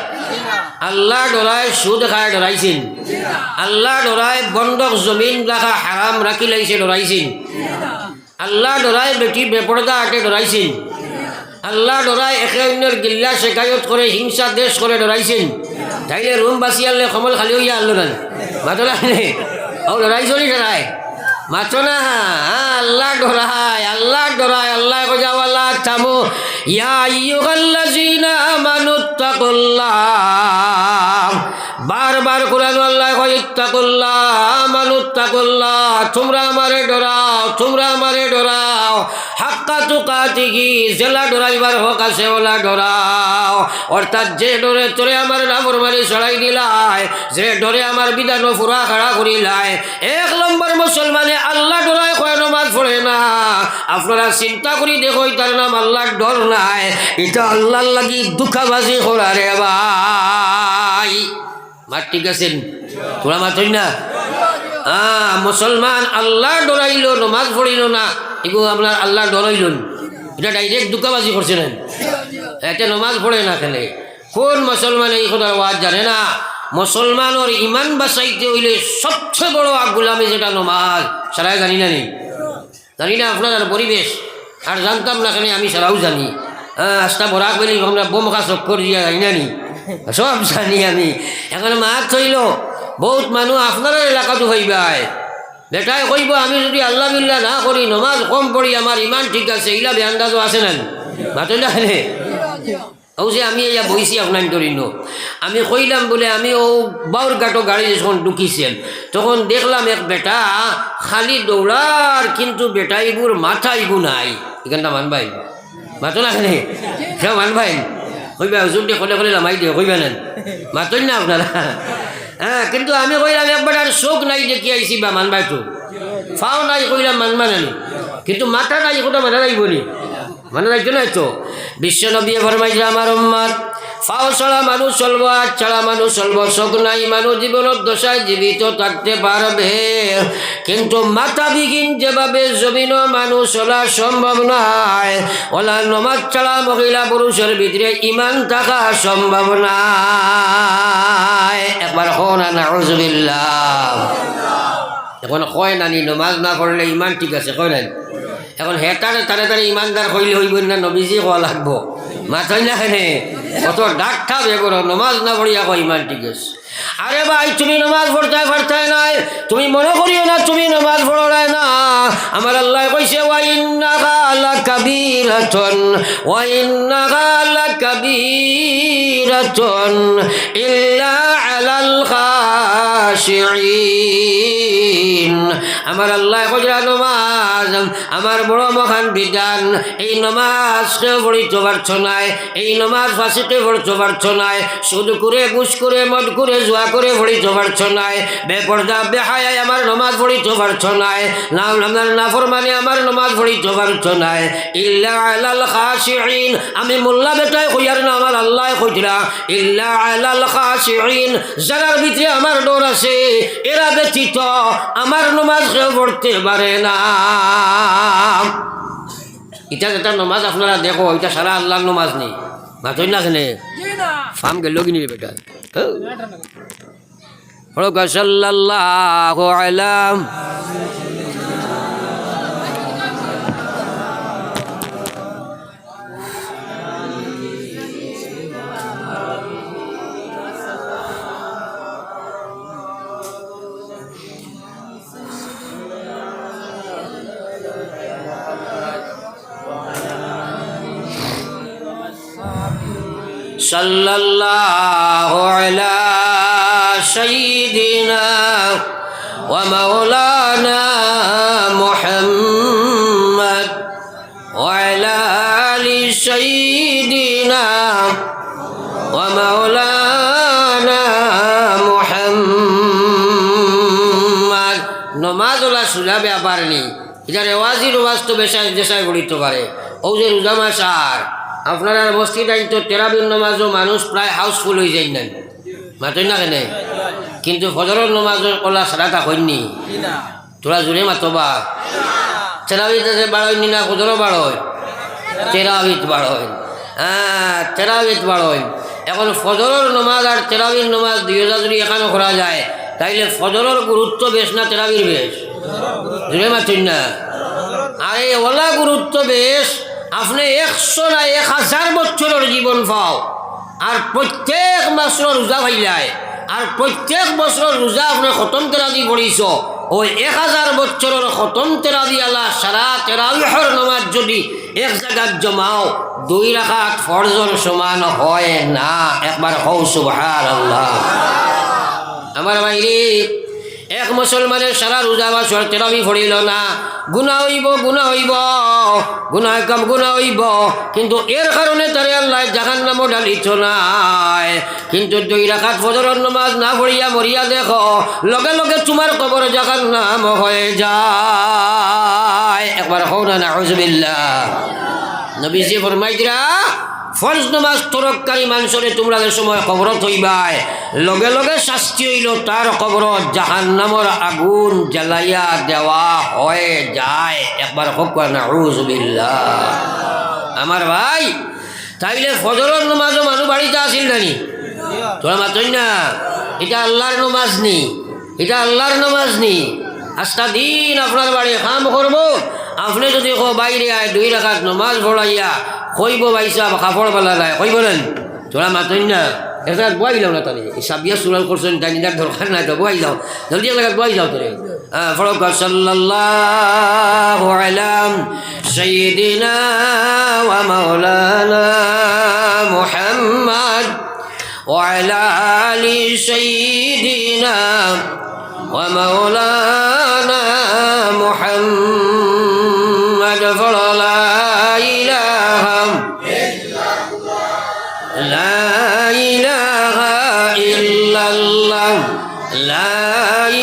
আল্লাহ ডরায় সুদ খায় ডরাইছেন, আল্লাহ ডরায় বন্ধক জমিন রাখা হারাম রাখি লাইছে ডরাইছেন, আল্লাহ ডরায় বেটি বেপরদা আটে ডরাইছেন, আল্লাহ ডরায় একে অন্যের গিল্লা শেখায়ত করে হিংসা দেশ করে ডরাইছেন। তাইলে রুম বাঁচি আনলে কমল খালি হইয়া আনলো না, মাতো না ও ডরাইছ নি ডরায়, মাতো না। আল্লাহ ডরায়, আল্লাহ ডরায়। আল্লাহ কইয়া থামো, ইয়া আইয়ুহাল্লাযীনা আমানুত্তাকুল্লাহ, বারবার কোরআন আল্লাহ কয় ইত্তাকুল্লাহ আমানুত্তাকুল্লাহ, তোমরা আমারে ডরাও, তোমরা আমারে ডরাও। হাক্কা তুকাতিহি, জেলা ডরাইবার হক আছে ওলা ডরাও। অর্থাৎ যে ডরে তোরে আমার নাফরমানি ছড়াই দিলাই, যে ডরে আমার বিধান ফুরা খাড়া করিলাই। 1 নম্বর মুসলমানে আল্লাহ ডরায় কয় নমাজ পড়ে না। আপনারা চিন্তা করি দেখো তার নাম আল্লাহর ডর নাই, এটা আল্লাহর লাগি দুঃখাবাজি করা রে ভাই। মার ঠিক আছেন তোরা মাতই না? মুসলমান আল্লাহ ডরাইল নমাজ পড়িল না, এগুলো আপনার আল্লাহ ডরাইল, এটা ডাইরেক্ট দুঃখাবাজি করছে না। এতে নমাজ পড়ে না খেলে কোন মুসলমান এই খোদার ওয়াজ জানে না? মুসলমানের ইমান বাঁচাইতে হইলে সবচেয়ে বড় গুলামি যেটা নমাজ, সারাই জানি না নি? জানি না আপনার পরিবেশ আর জানতাম না কেন, আমি সারাও জানি। আস্তা বরাক বলি আমরা বোমখা চক্কর দিয়া জানি না নি? সব জানি আমি। এখন মাছ হইল বহুত মানুষ আপনার এলাকাতো হইবাই, বেটাই কইব আমি যদি আল্লাহ বিল্লাহ না করি, নমাজ কম পড়ি, আমার ইমান ঠিক আছে, ইলা বেআন্দাজও আছে না মাতইলা হেনে? ও যে আমি ইয়া বইছি আপনার করিল, আমি কইলাম বলে আমি ও বাউর গাটো গাড়ি যখন ঢুকিছেন তখন দেখলাম এক বেটা খালি দৌড়ার, কিন্তু বেটা এগুর মাথা এগু নাই। এখানটা মানবাই মাতো না খেলে সেও মানবাই কইবা হুজুর দিয়ে কলে কলে নামাই দিয়ে কইবা নেন মাতই না আপনারা। কিন্তু আমি কইলাম একবার আর চোখ নাই দেখি আইসি বা মানবাই তো, ফাও নাই কইলাম মানবা নেন, কিন্তু মাথা নাই কোথা মাথা যাইব নি? মানে যাইতো না তো। বিশ্ব নবী ফরমাইছে আমার উম্মত ফাও ছাড়া মানুষ চলবো, আর ছাড়া মানুষ চলবো, চোখ নাই মানুষ জীবনের দশায় জীবিত থাকতে পারবে, কিন্তু মাথা বিহীন যেভাবে জমিন মানুষ চলা সম্ভব নয়, ওলা নমাজ ছাড়া মহিলা পুরুষের ভিতরে ইমান থাকা সম্ভব নয়। একবার হন নাউজুবিল্লাহ। এখন কয় নানি নমাজ না পড়লে ইমান ঠিক আছে, কয় নানি? এখন হেতারে তাড়াতাড়ি ইমানদার হইলে হইব না, নবীজি হওয়া লাগবো মাথায় না হেনে কত ডাক্তার বেগর নমাজ না পড়িয়া কয় ইমান ঠিক আছে। আরে ভাই তুমি নমাজ পড়তে পারতে নাই, তুমি মনে করিও না তুমি নমাজ পড়ো না। আমার আল্লাহ কইছে ওয়া ইন্নাহা লাকাবীরাতুন ওয়া ইন্নাহা লাকাবীরাতুন ইল্লা আলাল খাশিঈন। আমার আল্লাহ কইছে নমাজ আমার বড় মহান বিধান, এই নমাজ কেউ পড়িতে পারছো নাই, এই নমাজ ফাঁসিতে পড়তে পারছো নাই, শুধু করে বুঝ করে মদ করে জুয়া করে পড়িতে পারছো নাই, বেপর্দা বেহায়ায় আমার নমাজ পড়িতে পারছো নাই, নাফরমানি আমার নমাজ পড়িতে পারছো নাই, ইল্লা আলাল খাশিঈন। আমি মোল্লা বেটায় কইয়ার না, আমার আল্লাহ কইরা ইল্লা আলাল খাশিঈন, যারার ভিতরে আমার ডর আছে এরা ব্যতীত আমার নমাজ কেউ পড়তে পারে না। এটা যেটা নমাজ আপনারা দেখো, এটা সারা আল্লাহর নমাজ নেই, মাতই না কেনে ফার্ম গেল কিনি বেটা। সাল্লাল্লাহু আলাইহি সাল্লাল্লাহু আলা সাইয়্যিদিনা ওয়া মাওলানা মুহাম্মদ ওয়া আলা আলি সাইয়্যিদিনা ওয়া মাওলানা মুহাম্মদ। নমাজ ওলা সুলাবে আবার নি, এটা রেওয়াজি রোয়াজ তো বেশায় দেশায় পড়িতে পারে। ও যে রোজা মাস আর আপনার মসজিদ আইন তো তেরাবির নমাজও মানুষ প্রায় হাউসফুল হয়ে যায় না, মাতই না কেনে? কিন্তু ফজরের নমাজের কলা সারাটা হয়নি, তোরা জোরে মাতবা। তেরাবিত আছে বাড়য়নি না, ফজরও বাড়য়, তেরাবিত বাড়য়, তেরাবিত বাড়য়। এখন ফজরের নমাজ আর তেরাবির নমাজ 2000 যদি এখানে করা যায়, তাইলে ফজরের গুরুত্ব বেশ না তেরাবির বেশ? জোরে মাতই না? আর এই ওলা গুরুত্ব বেশ, আপনি 100 না 1000 বছরের জীবন পাও, আর প্রত্যেক মাসের রোজা ভাইলায়, আর প্রত্যেক বছর রোজা আপনি খতম তেরাবি পড়িছ, ওই 1000 বছরের খতম তেরাবি আলা সারা তেরাবিহর নমাজ যদি এক জায়গায় জমাও 2 রাকাত ফরজর সমান হয় না। একবার হও সুবহানাল্লাহ। আমার ভাইরে এক মুসলমানের সারা রোজা মাসর তেরাবি পড়িল না, গুনাহ হইব গুনাহ কাম গুনাহ হইব, কিন্তু এর কারণে তারে আল্লাহ জাহান্নামে ঢালিত নাই। কিন্তু 2 রাকাত ফজরের নামাজ না পড়িয়া মরিয়া দেখো, লগে লগে তোমার কবর জাহান্নাম হয়ে যায়। একবার হও না নাউযুবিল্লাহ। নবীজি ফরমাইরা ফরজ নামাজ তরককারী মানুষরে তোমরা যে সময় কবরত হইবাই, লগে লগে শাস্তি হইল তার কবরত জাহান্নামের আগুন জ্বালাইয়া দেওয়া হয়ে যায়। একবার হোক নাউযুবিল্লাহ। আমার ভাই, তাইলে ফজরের নামাজও মানুষ বাড়িতে আসিল নানি? তোরা মাতই না, এটা আল্লাহর নামাজ নি, এটা আল্লাহর নামাজ নি। আজকা দিন আপনার বাড়ি কাম করব, আপনি যদি বাইরে আয় 2 রাকাত নামাজ পড়াইয়া কইব বাইসা কাপড় বেলা নাই কইব নেন? তোরা মাতই না, একটা বই যাও না তাহলে সাবিয়া সুরাল করছেন ডাইনিটার দরকার নাই তো বই যাও, জলদি একটা বই যাও তোরে। ফরক সাল্লাল্লাহু আলা সাইয়্যিদিনা ওয়া মাওলানা মুহাম্মদ ওয়া আলা আলি সাইয়্যিদিনা ওয়া মাওলানা মুহাম্মদ লা ইলাহা لا إله إلا الله لا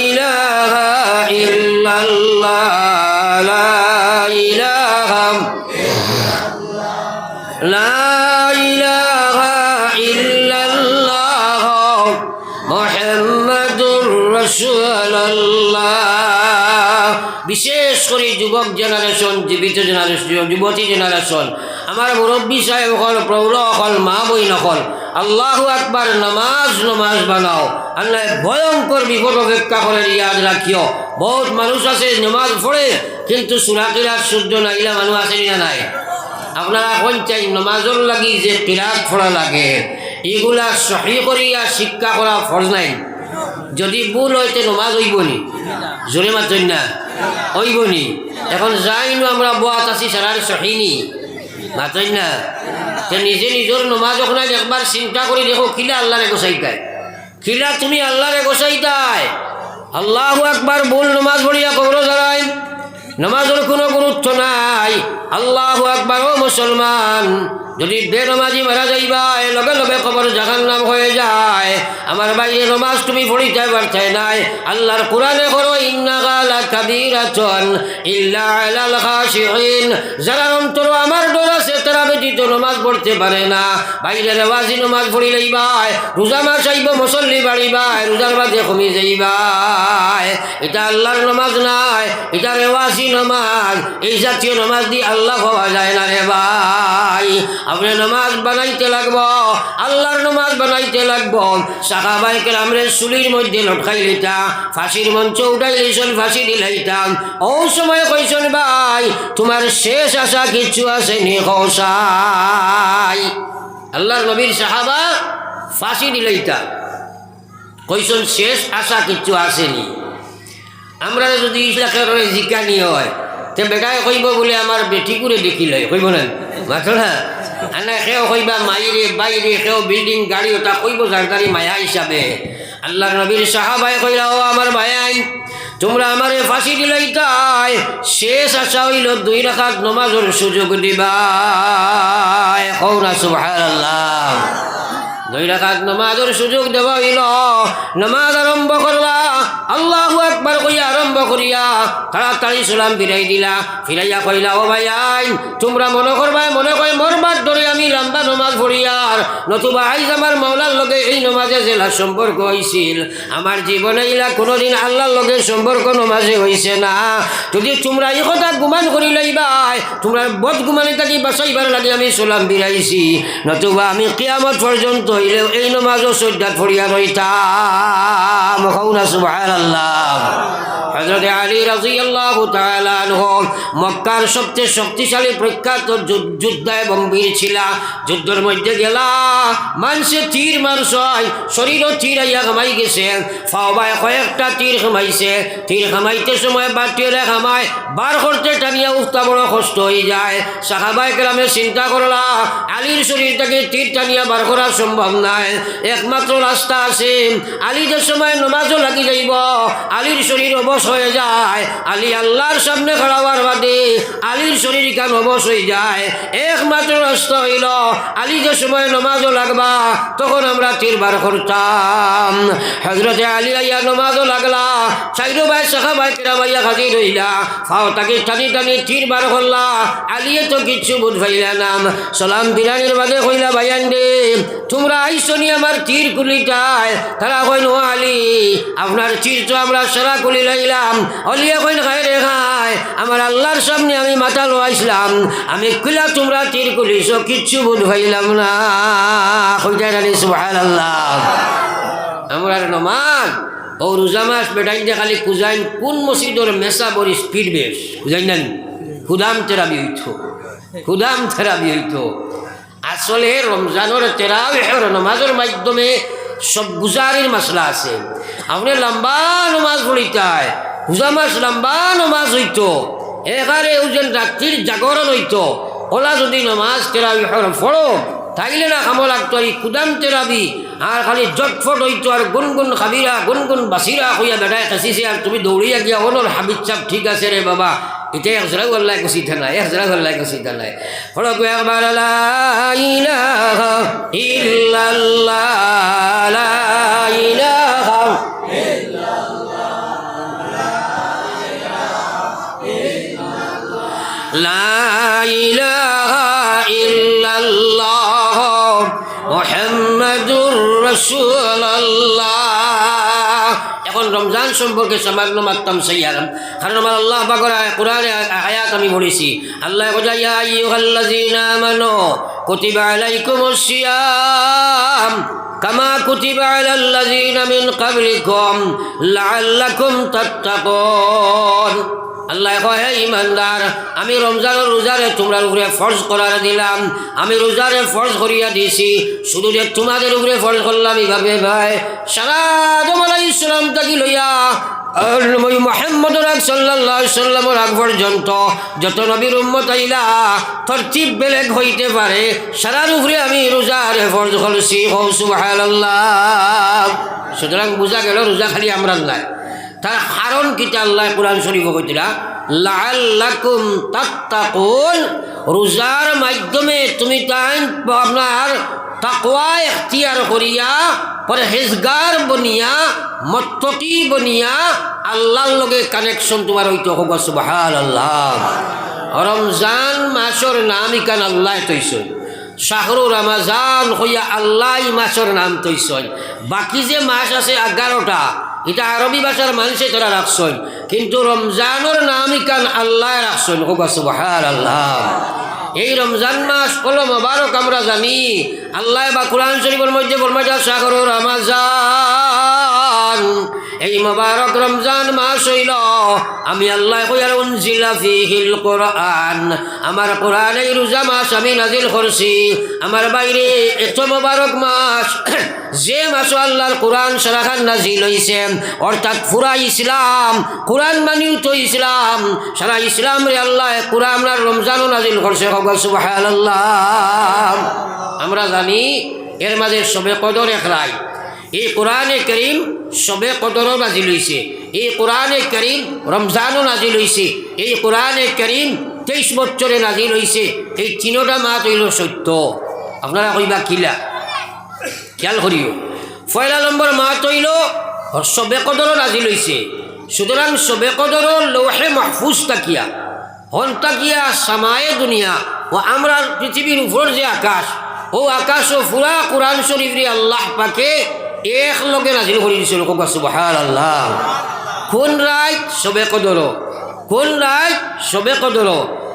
إله إلا الله لا إله لا إله إلا الله محمد رسول الله। বিশেষ করে যুবক জেনারেশন, জীবিত জেনারেশন, যুবতী জেনারেশন, আমার মুরব্বী সাহেব হল, প্রৌঢ় হল, মা বই নকল, আল্লাহু আকবার নামাজ নামাজ বানাও। আল্লাহ ভয়ঙ্কর বিপদ অপেক্ষা করে ইয়াদ রাখিও। বহুত মানুষ আছে নামাজ পড়ে কিন্তু সূরা কিরাত শুদ্ধ নাইলা মানুষ আছে না নাই? আপনারা কোন চাই নামাজের লাগি যে কিরাত পড়া লাগে এগুলা সহি করিয়া শিক্ষা করা ফরজ নাই। যদি ভুল হইতে নমাজ হইবনি, জোরে মাতই না, হইবনি। এখন যাইনো আমরা বাত আছি সারার সহিনি মাতই না, নিজে নিজের নমাজ ওখানে একবার চিন্তা করে দেখো, কিলা আল্লাহরে গোসাইতায়, কিলা তুমি আল্লাহরে গোসাইতায়। আল্লাহু আকবার বল নমাজ পড়িয়া কবর দাঁড়াই, নমাজের কোনো গুরুত্ব নাই। আল্লাহু আকবার ও মুসলমান, যদি বেনমাজি মারা যাইবাই লগে লগে কবর জাহান্নাম হয়ে যায়। আমার বাইরে নমাজ তুমি পড়িতে পারতে নাই। আল্লাহর কোরআনে করো ইন্নাহা লাকাবীরাতুন ইল্লা আলাল খাশিঈন, যারা অন্তর আমার ডর আছে তারা ব্যতীত নমাজ পড়তে পারে না। বাইরে রেওয়াজি নমাজ পড়ি লইবাই, রোজা মাস আইব মুসল্লি বাড়িবাই, রোজার বাদে কমে যাইবাই। এটা আল্লাহর নমাজ নাই, এটা রেওয়াজি নমাজ। এই জাতীয় নমাজ দিয়ে আল্লাহ পাওয়া যায় না রে ভাই। আপনি নামাজ বানাইতে লাগবো, আল্লাহর নামাজ বানাইতে লাগবো। সাহাবায়ে কেরামরে চুলির মধ্যে লটকাই লইতা, ফাঁসির মঞ্চ উঠাই লইছেন, ফাঁসি দিলাইতাম। ও সময় কইছেন ভাই তোমার শেষ আশা কিছু আছে নি কৌসাই? আল্লাহর নবীর সাহাবা ফাঁসি দিলাইতা, কইছেন শেষ আশা কিছু আসেনি। আমরা যদি ইসলামের জিজ্ঞানি হয় তে বেটায় কইব বলে আমার বেটি করে দেখি লয়, কইব না মাত্র না। আনা সেও কইবা মাইরে বাইরে, সেও বিল্ডিং গাড়ি ওটা কইব জারদারি মায়া হিসাবে। আল্লাহর নবীর সাহাবায়ে কইলা, ও আমার ভাই তোমরা আমারে ফাঁসি দিলাইতাই, শেষ আশা হইল 2 রাকাত নামাজের সুযোগ দিবা। কওনা সুবহানাল্লাহ। 2 রাকাত নামাজের সুযোগ দেওয়া হইল, নামাজ আরম্ভ করলা, আল্লাহু আকবার কইয়া আরম্ভ করিয়া তাড়াতাড়ি সালাম ফিরাই দিলা। ফিরাইয়া কইলা, ও ভাই তোমরা মনে করবা মনে কয় মরবার ধরে আমি লম্বা নামাজ পড়িয়ার, নতুবা আইজ আমার মাওলার লগে এই নামাজে জেলা সম্পর্ক হয়েছিল। আমার জীবনে ইলা কোনোদিন আল্লাহর লগে সম্পর্ক নামাজে হয়েছে না। যদি তোমরা এই কথা গুমান করি লইবাই, তোমরা বদ গুমানি থাকি বাঁচাইবার লাগে আমি সালাম ফিরাইছি, নতুবা আমি কিয়ামত পর্যন্ত হইলেও এই নামাজও শ্রদ্ধা পড়িয়া রইতাম। কওনা সুবহানাল্লাহ। হযরত হযরত আলী রাদিয়াল্লাহু তাআলা আনহু মক্কার সবচেয়ে শক্তিশালী প্রখ্যাত যোদ্ধা এবং বীর ছিলা। যুদ্ধের মধ্যে গেলা মানুষে তীর মারছয়, শরীরও তীর আইয়া ঘামাই গেছে, ফাওবায় কয়েকটা তীর ঘামাইছে। তীর ঘামাইতে সময় বাটিরে ঘামায় বার করতে টানিয়া উঠতে বড় কষ্ট হয়ে যায়। সাহাবায়ে কেরামে চিন্তা করলা আলীর শরীর থেকে তীর টানিয়া বার করা সম্ভব নয়, একমাত্র রাস্তা আছে। আলী যে সময় নমাজও লাগি যাইব, আলীর শরীর অবশ হয়ে যায়, আলী আল্লাহর সামনে খাড়াবার বাদে আলীর শরীর কেন অবশ হয়ে যায়, একমাত্র রাস্তা হইল আলী যে সময় নমাজও লাগবা তখন আমরা তীর বার করতাম। হযরতে আলী আইয়া নমাজও লাগলা, চাইরো ভাই সাহাবায়ে কেরাম আইয়া হাজির হইলা, ফাও তাকে টানি টানি তীর বার করলা। আলিয়ে তো কিচ্ছু বুঝ পাইলা নাম। সালাম দিলানের বাদে কইলা ভাইয়ান রে তোমরা আইসো নি আমার তীর কুলিটায়। তারা কইন ও আলী আপনার তীর তো আমরা সারা কুলি লাইলাম। অলিয়া কইন খায় রে খায়, আমার আল্লাহর সামনে আমি মাথা লোয়াইছিলাম, আমি কুলা তোমরা তীর কুলিছ, কিচ্ছু বুঝ পাইলাম না। কইটা জানি সুবহানাল্লাহ। আমরা নমাজ ও রোজা মাস বেটাইন যে খালি কুজাইন কোন মসজিদর মেসা বড়ি স্পিড বেশ কুজাইন না খুদাম তেরাবি হইত, খুদাম তেরাবি হইত। আসলে রমজানের তেরাবিহের নমাজের মাধ্যমে সব গুজারির মশলা আছে। আপনি লম্বা নমাজ পড়িতায়, রোজা মাস লম্বা নমাজ হইত, এখানে ওজন রাত্রির জাগরণ হইত। ওলা যদি নমাজ তেরাবিহের ফড়ো তাইলে না খামো লাগতো এই কুদাম তেরাবি, আর খালি জটফট হইতো আর গুনগুন খাবিরা গুনগুন বাসিরা হইয়া বেটায় কাশিছে, আর তুমি দৌড়িয়া গিয়া হলো হাবিজ চাপ ঠিক আছে রে বাবা, এটা একজরা গল্লাই কষি থানায়, একজরা গল্লাই কষি থানায় হলো একবার লা ইলাহা ইল্লাল্লাহ লা ইলাহা লা ইলাহা ইল্লাল্লাহ মুহাম্মাদুর রাসূলুল্লাহ। এখন রমজান সম্পর্কে সামান্য মাত্রাম সাইয়ারাম, কারণ আমার আল্লাহ পাকের কোরআনে আয়াত আমি পড়েছি। আল্লাহ কইয়া ইয়া আইয়ুহাল্লাযীনা আমানু কুতিবা আলাইকুমুস সিয়াম কামা কুতিবা আলাল্লাযীনা মিন ক্বাবলিকুম লাআল্লাকুম তাত্তাকুন। আল্লাহ কয় হে ইমানদার, আমি রমজানের রোজারে তোমরা উপরে ফরজ করার দিলাম, আমি রোজারে ফরজ করিয়া দিয়েছি, শুধু যে তোমাদের উপরে ফরজ করলাম এইভাবে ভাই। সারা আদম আলাইহিস সালাম থেকে লইয়া মুহাম্মদ সাল্লাল্লাহু আলাইহি সাল্লামের আগ পর্যন্ত যত নবীর উম্মত আইলা তরতিব বেলেগ হইতে পারে, সারার উপরে আমি রোজারে ফরজ করছি। সুবহানাল্লাহ। সুতরাং বোঝা গেল রোজা খালি আমরা নাই, তার কারণ কিটা আল্লাহ কোরআন শরীফ কইতরা লাআল্লাকুম তাত্তাকুন, রোজার মাধ্যমে তুমি তাই আপনার তাকওয়া ইখতিয়ার করিয়া পরহেজগার বনিয়া মুত্তাকি বনিয়া আল্লাহর লগে কানেকশন তোমার হইতে হোক। সুবহানাল্লাহ। রমজান মাসের নাম ইকান আল্লাহ তৈছে, শাহরু রমজান হইয়া আল্লাহ মাসের নাম তৈছে। বাকি যে মাস আছে 11টা এটা আরবি ভাষার মানুষে তারা রাখছেন, কিন্তু রমজানের নাম ইকান আল্লাহ রাখছেন। সুবহানাল্লাহ। এই রমজান মাস হলো মোবারক আমরা জানি, আল্লাহ বা কোরআন শরীফের মধ্যে ফরমাইয়া শাহরু রমজান, এই মোবারক রমজান মাস হইল আমি আল্লাহ কইয়ার উনজিলা ফীহিল কোরআন, আমার কোরআন এই রোজা মাস আমি নাজিল করছি। আমার বাইরে এত মোবারক মাস যে মাস আল্লাহর কোরআন সারাখান নাজিল হইছে, অর্থাৎ পুরা ইসলাম কোরআন মানিও তো ইসলাম, সারা ইসলাম রে আল্লাহ কোরআন আর রমজানও নাজিল করছে। সুবহানাল্লাহ। আমরা জানি এর মাঝে শবে কদর এক রায়, এই কোরআনে করিম শবে কদরও নাজিল হইছে, এই কোরআনে করিম রমজানও নাজিল হইছে, এই কোরআনে করিম 23 বছরে নাজিল হইছে। এই তিনোটা মাস হইল সত্য। আপনারা কইবা কিলা খেয়াল করিও, পয়লা নম্বর মাস হইল শবে কদরও নাজিল হইছে। সুতরাং শবে কদরও লৌহে মাহফুজ তাকিয়া হন তাকিয়া সামায়ে দুনিয়া ও আমরা পৃথিবীর উপর যে আকাশ, ও আকাশও পুরা কোরআন শরীফ রে আল্লাহ পাকে এক লগে নাজিল করে দিছিল। সুবহানাল্লাহ। কোন রাত? শবে কদর। কোন রাত? শবে কদর।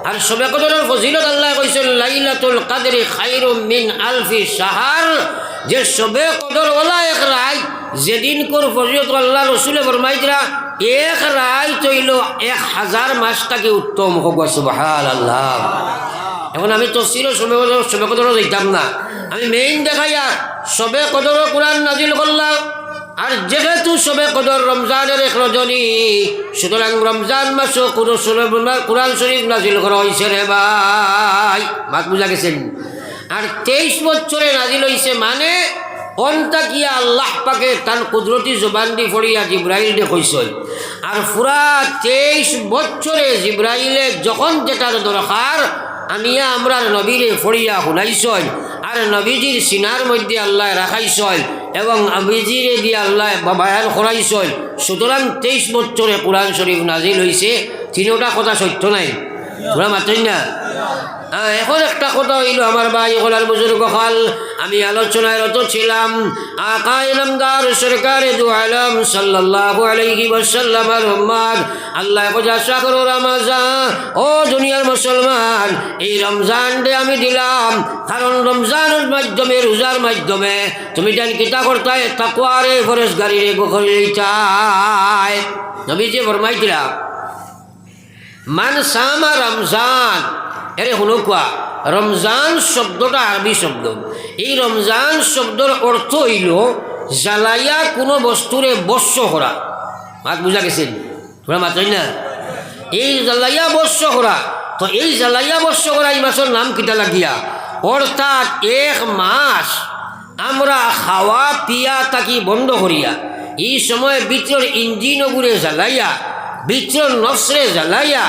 আর শবে কদরের ফজিলত আল্লাহ কইছেন লাইলাতুল কদরি খায়রুম মিন আলফি শাহর, যে শবে কদর ওলা এক রাত যেদিন কোর ফজিলত আল্লাহ রসুলে ফরমাইতরা এক রাত হইল 1000 মাস থেকে উত্তম হোক সুবহানাল্লাহ। এখন আমি তফসিরও সবে কদরও যাইতাম না, আমি মেইন দেখাইয়া সবে কদরও কোরআন নাজিল করলাম। আর যেহেতু সবে কদর রমজানের এক রজনী, সুতরাং রমজান মাসও কোরআন শরীফ নাজিল করা হয়েছে রে ভাই, মাত বুঝা গেছেন। আর 23 বছরে নাজিল হয়েছে, মানে অন্তাকিয়া আল্লাহ পাকে তার কুদরতি জবান দি ফড়িয়া জিব্রাইল দে কইসল। আর পুরা 23 বছরে জিব্রাইলে যখন যেটার দরকার আনিয়া আমরা নবীরে ফড়িয়া শুনাইছল, আর নবীজির সিনার মধ্যে আল্লাহ রাখাইছল এবং নবীজিরে দিয়ে আল্লাহ বায়ান করাইছল। সুতরাং 23 বছরে কোরআন শরীফ নাজিল হয়েছে। তিনোটা কথা সত্য নাই, তোরা মাতই না। এখন একটা কথা হইল আমার ভাই হলার বুজুর্গ হল, আমি আলোচনায় রত ছিলাম। আকা ইনামদার সরকারে দু আলম সাল্লাল্লাহু আলাইহি ওয়াসাল্লাম আর উম্মাদ আল্লাহ কজা শাহরু রমজান, ও দুনিয়ার মুসলমান, এই রমজান ডে আমি দিলাম কারণ রমজানের মাধ্যমে, রোজার মাধ্যমে তুমি জান কিতা করতায় তাকওয়ারে ফরজগারিরে গখরিতায়। নবীজি ফরমাইছিলা মান সামা রমজান, এরে হলো কোয়া রমজান শব্দটা আরবি শব্দ। এই রমজান শব্দর অর্থ হইল জ্বালাইয়া কোনো বস্তুরে বর্ষ করা। মাত বুঝা গেছেন, তোরা মাতই না। এই জ্বালাইয়া বর্ষ করা, তো এই জ্বালাইয়া বর্ষ করা এই মাসের নাম কিটা লাগিয়া, অর্থাৎ 1 মাস আমরা খাওয়া পিয়া তাকি বন্ধ করিয়া এই সময় ভিতর ইঞ্জিনগুড়ে জ্বালাইয়া, ভিতর নফসরে জ্বালাইয়া,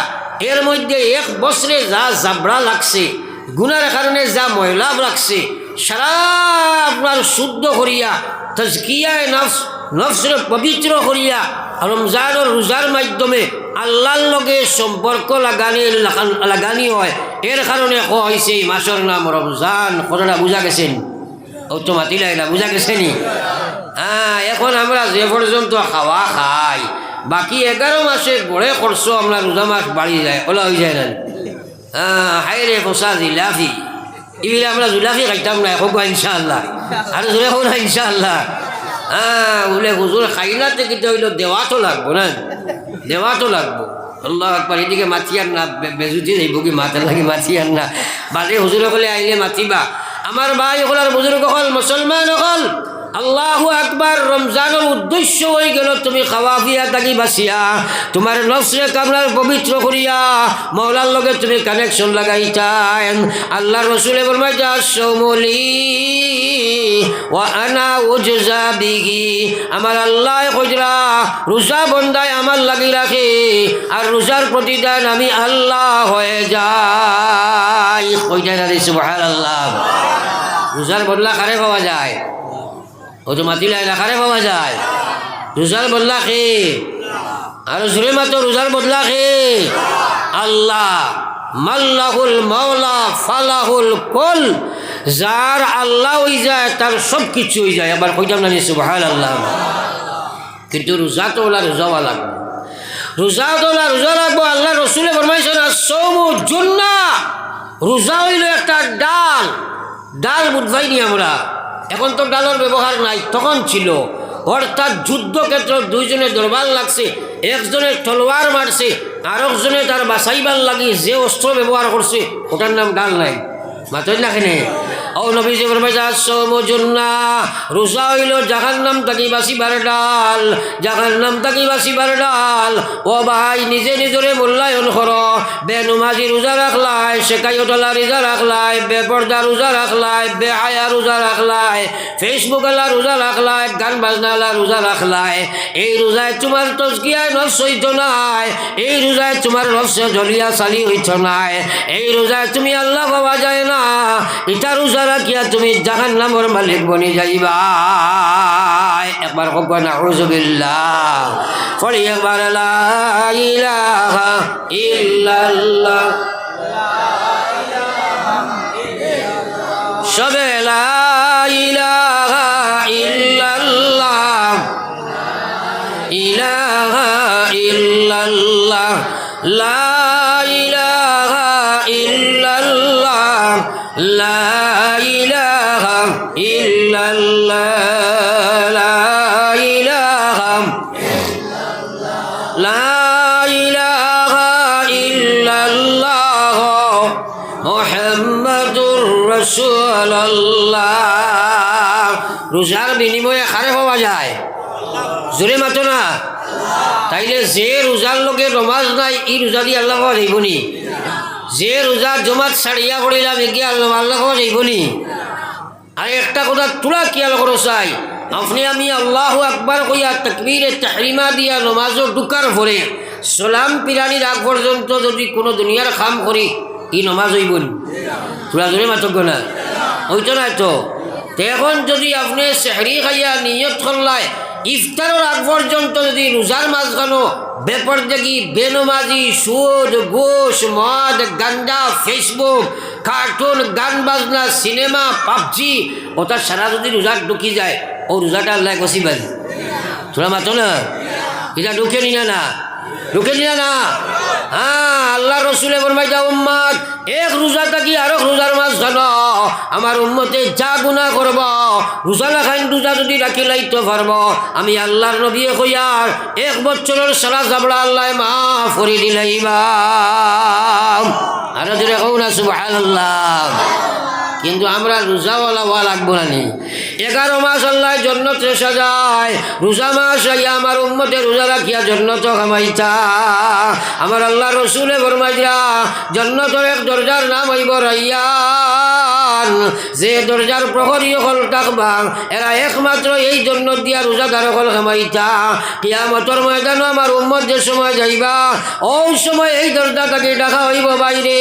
এর মধ্যে 1 বছরে যা জাবরা লাগছে, গুনার কারণে যা ময়লা লাগছে, সারা আপনার শুদ্ধ করিয়া তাজকিয়ায় নফসরে পবিত্র করিয়া রমজানের রোজার মাধ্যমে আল্লাহর লগে সম্পর্ক লাগানি হয়। এর কারণে হয়েছে এই মাসের নাম রমজান। কথাটা বুঝা গেছেন? ও তো মাতিলাই না, বুঝা গেছেনি? এখন আমরা যে পর্যন্ত খাওয়া খাই, বাকি 11 মাসে গড়ে খরচ আমরা রোজা মাস বাড়ি যায়, ওলা হয়ে যায় না। হাই রে ফসা জিলাফি, এগুলো আমরা জুলাফি খাইতাম না এখন ইনশাআল্লাহ, আর জোরে হোক না ইনশাআল্লাহ। বলে হুজুর খাইলাতে কিন্তু হইল দেওয়া তো লাগবো না, দেওয়া তো লাগবো। আল্লাহ একবার এদিকে মাতিয়ার না, বেজুতি যাইব কি মাথার লাগে মাতিয়ার না, বাদে হুজুর হলে আইলে মাতিবা। আমার ভাই হল আর বুজুর্গ হল, মুসলমান হল, আল্লাহু আকবার। রমজানের উদ্দেশ্য হয়ে গেল তুমি খাওয়া পিয়া থাকি বাঁচিয়া, তোমার নফসরে কামলার পবিত্র করিয়া মওলার লগে তুমি কানেকশন লাগাইতাই। আল্লাহ রসুলে ফরমাইতা সৌমলি ওয়া আনা উজজা বিহি, আমার আল্লাহ কইরা রোজা বন্দায় আমার লাগি রাখে, আর রোজার প্রতিদান আমি আল্লাহ হয়ে যাই। কইতা না সুবহানাল্লাহ। রোজার বদলা কারে পাওয়া যায়? ও তো মাতিলাই না, কারে পাওয়া যায়? রোজার বদলা খে, আর জোরে মাত্র রোজার বদলা খে আল্লাহ। মাল্লাহুল মাওলা ফালাহুল কুল, যার আল্লাহ হয়ে যায় তার সব কিছু হয়ে যায়। আবার কইতাম না সুবহানাল্লাহ। কিন্তু রোজা তো ওলা রোজাওয়া লাগবে, রোজা তো ওলা রোজা লাগবো। আল্লাহ রসুলে ফরমাইছেন আসসাওমু জুন্নাহ, রোজা হইল একটা ডাল। ডাল বুঝবাইনি আমরা, এখন তো ডালের ব্যবহার নাই, তখন ছিল। অর্থাৎ যুদ্ধক্ষেত্র দুইজনে দরবার লাগছে, একজনের তলোয়ার মারছে, আরেকজনে তার বাঁচাইবার লাগি যে অস্ত্র ব্যবহার করছে ওটার নাম ডাল নাই। মাতই না কেনে? ও নবীজি ফরমাইছে সওমু জুন্নাহ, রোজা হইল জাহান্নাম থাকি বাঁচিবার ডাল, জাহান্নাম থাকি বাঁচিবার ডাল। ও ভাই নিজে নিজরে মূল্যায়ন কর। বেনুমাজি রোজা রাখলাই, শেখাইতলা রোজা রাখলাই, বেপর্দা রোজা রাখলাই, বেহায়া রোজা রাখলাই, ফেসবুক আলা রোজা রাখলাই, গান বাজনা আলা রোজা রাখলাই, এই রোজায় তোমার তজকিয়ায় নফস হইত নাই, এই রোজায় তোমার নফসে জলিয়া চালি হইত নাই, এই রোজায় তুমি আল্লাহ পাওয়া যায় না। এটা রোজা রাখিয়া তুমি জাহান্নামের মালিক বনি যাইবা। একবার হোক নাউযুবিল্লাহ, পড়ি একবার লা ইলাহা ইল্লাল্লাহ, সবে লা ইলাহা ইল্লাল্লাহ, ইলাহা ইল্লাল্লাহ, লা ইলাহা ইল্লাল্লাহ, লা ইলাহা ইল্লাল্লাহ, লা রাসূলুল্লাহ। রোজার বিনিময়ে কারে পাওয়া যায়? জোরে মাতো না। তাইলে যে রোজার লোকে নমাজ নাই ই রোজা দিয়ে আল্লাহ পাওয়া যাইব নি? যে রোজার জমাত ছাড়িয়া পড়িলাম এগিয়ে আল্লাহ পাওয়া যাইব নি? আর একটা কথা তোরা খেয়াল করো চাই, আপনি আমি আল্লাহু আকবার কইয়া তাকবীরে তাহরিমা দিয়া নমাজও ঢুকার পরে সালাম পিরানির আগ পর্যন্ত যদি কোনো দুনিয়ার কাম করি ই নমাজ হইব নি? তোরা জোরে মাতক না, হইতো না তো। এখন যদি আপনি সেহরি খাইয়া নিয়ত করলায় ইফতারের আগ পর্যন্ত যদি রোজার মাঝখানো বেপরদেগি বেনমাজি সুদ ঘুষ মদ গাঞ্জা ফেসবুক কার্টুন গান বাজনা সিনেমা পাবজি ওটা সারা যদি রোজা ঢুকি যায় ও রোজাটা আল্লাহ কষি বাজি। তোরা মাতো না, এটা ঢুকে নিনা না, ঢুকে নিনা না। হ্যাঁ, আল্লাহ রসুলে ফরমাইতা উম্মত এক রোজা থাকি আরো রোজার মাঝখানো আমার উম্মতে যা গুনাহ করব রোজা লাখান রোজা যদি রাখি লাইতে পারব আমি আল্লাহর নবী কইয়ার 1 বছরের সারা জাবড়া আল্লাহ মাফ করে দিলাইবা। আর যদি কও না সুবহানাল্লাহ। কিন্তু আমরা রোজাওয়ালা হওয়া লাগবো না নি? 11 মাস আল্লাহ জন্নতে সাজায়, রোজা মাস আইয়া আমার উম্মতে রোজা রাখিয়া জন্নত কামাইতা। আমার আল্লাহ রসুলে ফরমাইয়া জন্নতের এক দরজার নাম হইব রাইয়ান। যে দরজার প্রহরী হল থাকবা এরা একমাত্র এই জন্নত দিয়া রোজাদার হল কামাইতা। কিয়ামতের ময়দানে আমার উম্মত যে সময় যাইবা ওই সময় এই দরজা থেকে ডাকা হইব বাইরে,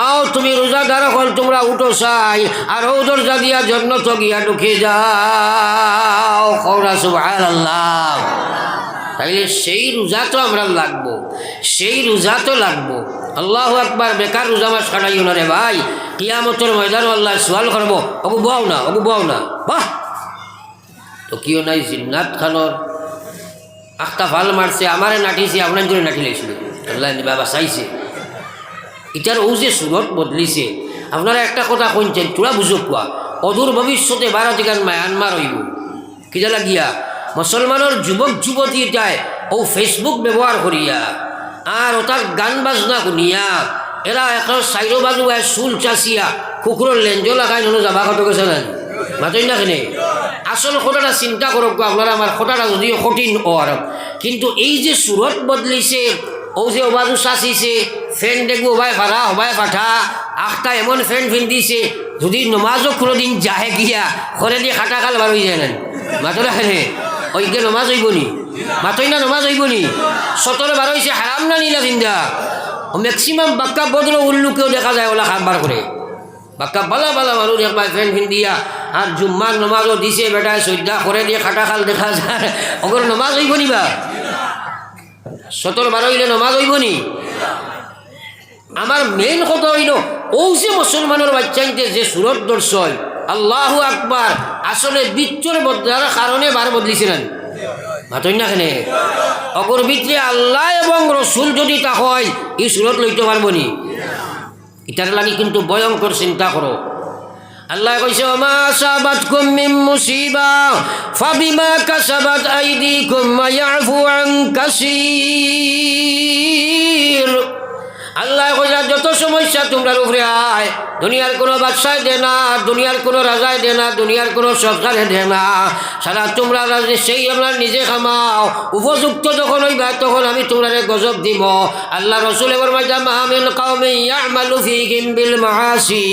আও তুমি রোজাদার হল তোমরা উঠো চাই আর ও দরজা দিয়া জন্নত গিয়া ঢুকে যাও। কওনা সুবহানাল্লাহ। তাইলে সেই রোজা তো আমরা লাগবো, সেই রোজা তো লাগবো। আল্লাহু আকবার। বেকার রোজা মাস কাটাইও না রে ভাই, কিয়ামতের ময়দানে আল্লাহ সওয়াল করব অগু বাও না, অগু বাও না। বাহ, তো কিও নাই জিন্নাত খানোর আখটা ভাল মারছে আমারে নাটিছে আপনার জন্য নাটি লাইছিল আল্লাহ বাবা চাইছে। এটার ও যে সুরত বদলিছে আপনারা একটা কথা কইছেন তোরা বুঝো কোয়া অদূর ভবিষ্যতে ভারতীয় মায়ানমার হইব কি জানা গিয়া মুসলমানের যুবক যুবতী যায় ও ফেসবুক ব্যবহার করিয়া আর ওটার গান বাজনা শুনিয়া এরা একটা সাইডো বাজু চুল চাচিয়া কুকুরের লেঞ্জো লাগাই নলো যাবা কত গেছে না মাতই না কেনে। আসল কথাটা চিন্তা করক আপনারা, আমার কথাটা যদিও কঠিন ওর, কিন্তু এই যে সুরত বদলিছে ও যে ওবাজু চাচিছে ফ্যান দেখবো ওবাই ভাড়া হবাই পাঠা আখটা এমন ফ্যান দিছে যদি নমাজও কোনোদিন যাহে গিয়া ঘরে দিয়ে খাটা খাল বার হয়ে যায় না মাতো না কেনে। ওইকে নমাজ হইব নি? মাতই না নমাজ হইব নি? 17 বার হয়েছে হারাম না নিলা চিন্তা। ম্যাক্সিমাম বাক্কা বদল উল্লুকেও দেখা যায় ওলা খাবার করে বাক্কা বালা বালা মানুষ একবার ফ্যান দিয়া আর জুম্মার নমাজও দিছে বেটায় সৈদা করে দিয়ে খাটা খাল দেখা যায় ওগুলো নমাজ হইব নি? বা 17 বার হইলে নমাজ হইব নি? আমার মেইন কথা হইল ও যে মুসলমানের বাচ্চাইতে যে সুরত দর্শয় আল্লাহু আকবার আসলে বিচ্ছর বদলার কারণে বার বদলিছে না মাতই না কেনে। অগর ভিতরে আল্লাহ এবং রসুল যদি তা হয় এই সুরত লইতে পারবো নি? এটার লাগি কিন্তু ভয়ঙ্কর চিন্তা করো। আল্লাহ কইছে ওমা আসাবাতকুম মিন মুসিবা ফাবিমা কাসাবাত আইদিকুম ওয়া ইয়াফু আন কাসীর। আল্লাহ কইলা যত সমস্যা তোমরা উপরে আয় দুনিয়ার কোনো বাদশায় দে না, দুনিয়ার কোনো রাজায় দে না, দুনিয়ার কোনো সরকারে দে না, সারা তোমরা সেই আমরা নিজে খামাও। উপযুক্ত যখন হইবা তখন আমি তোমরা গজব দিব। আল্লাহ রসুল এবার মাইজা মাহামিল কাউমি ইয়ামালু ফীহিম বিল মাআসি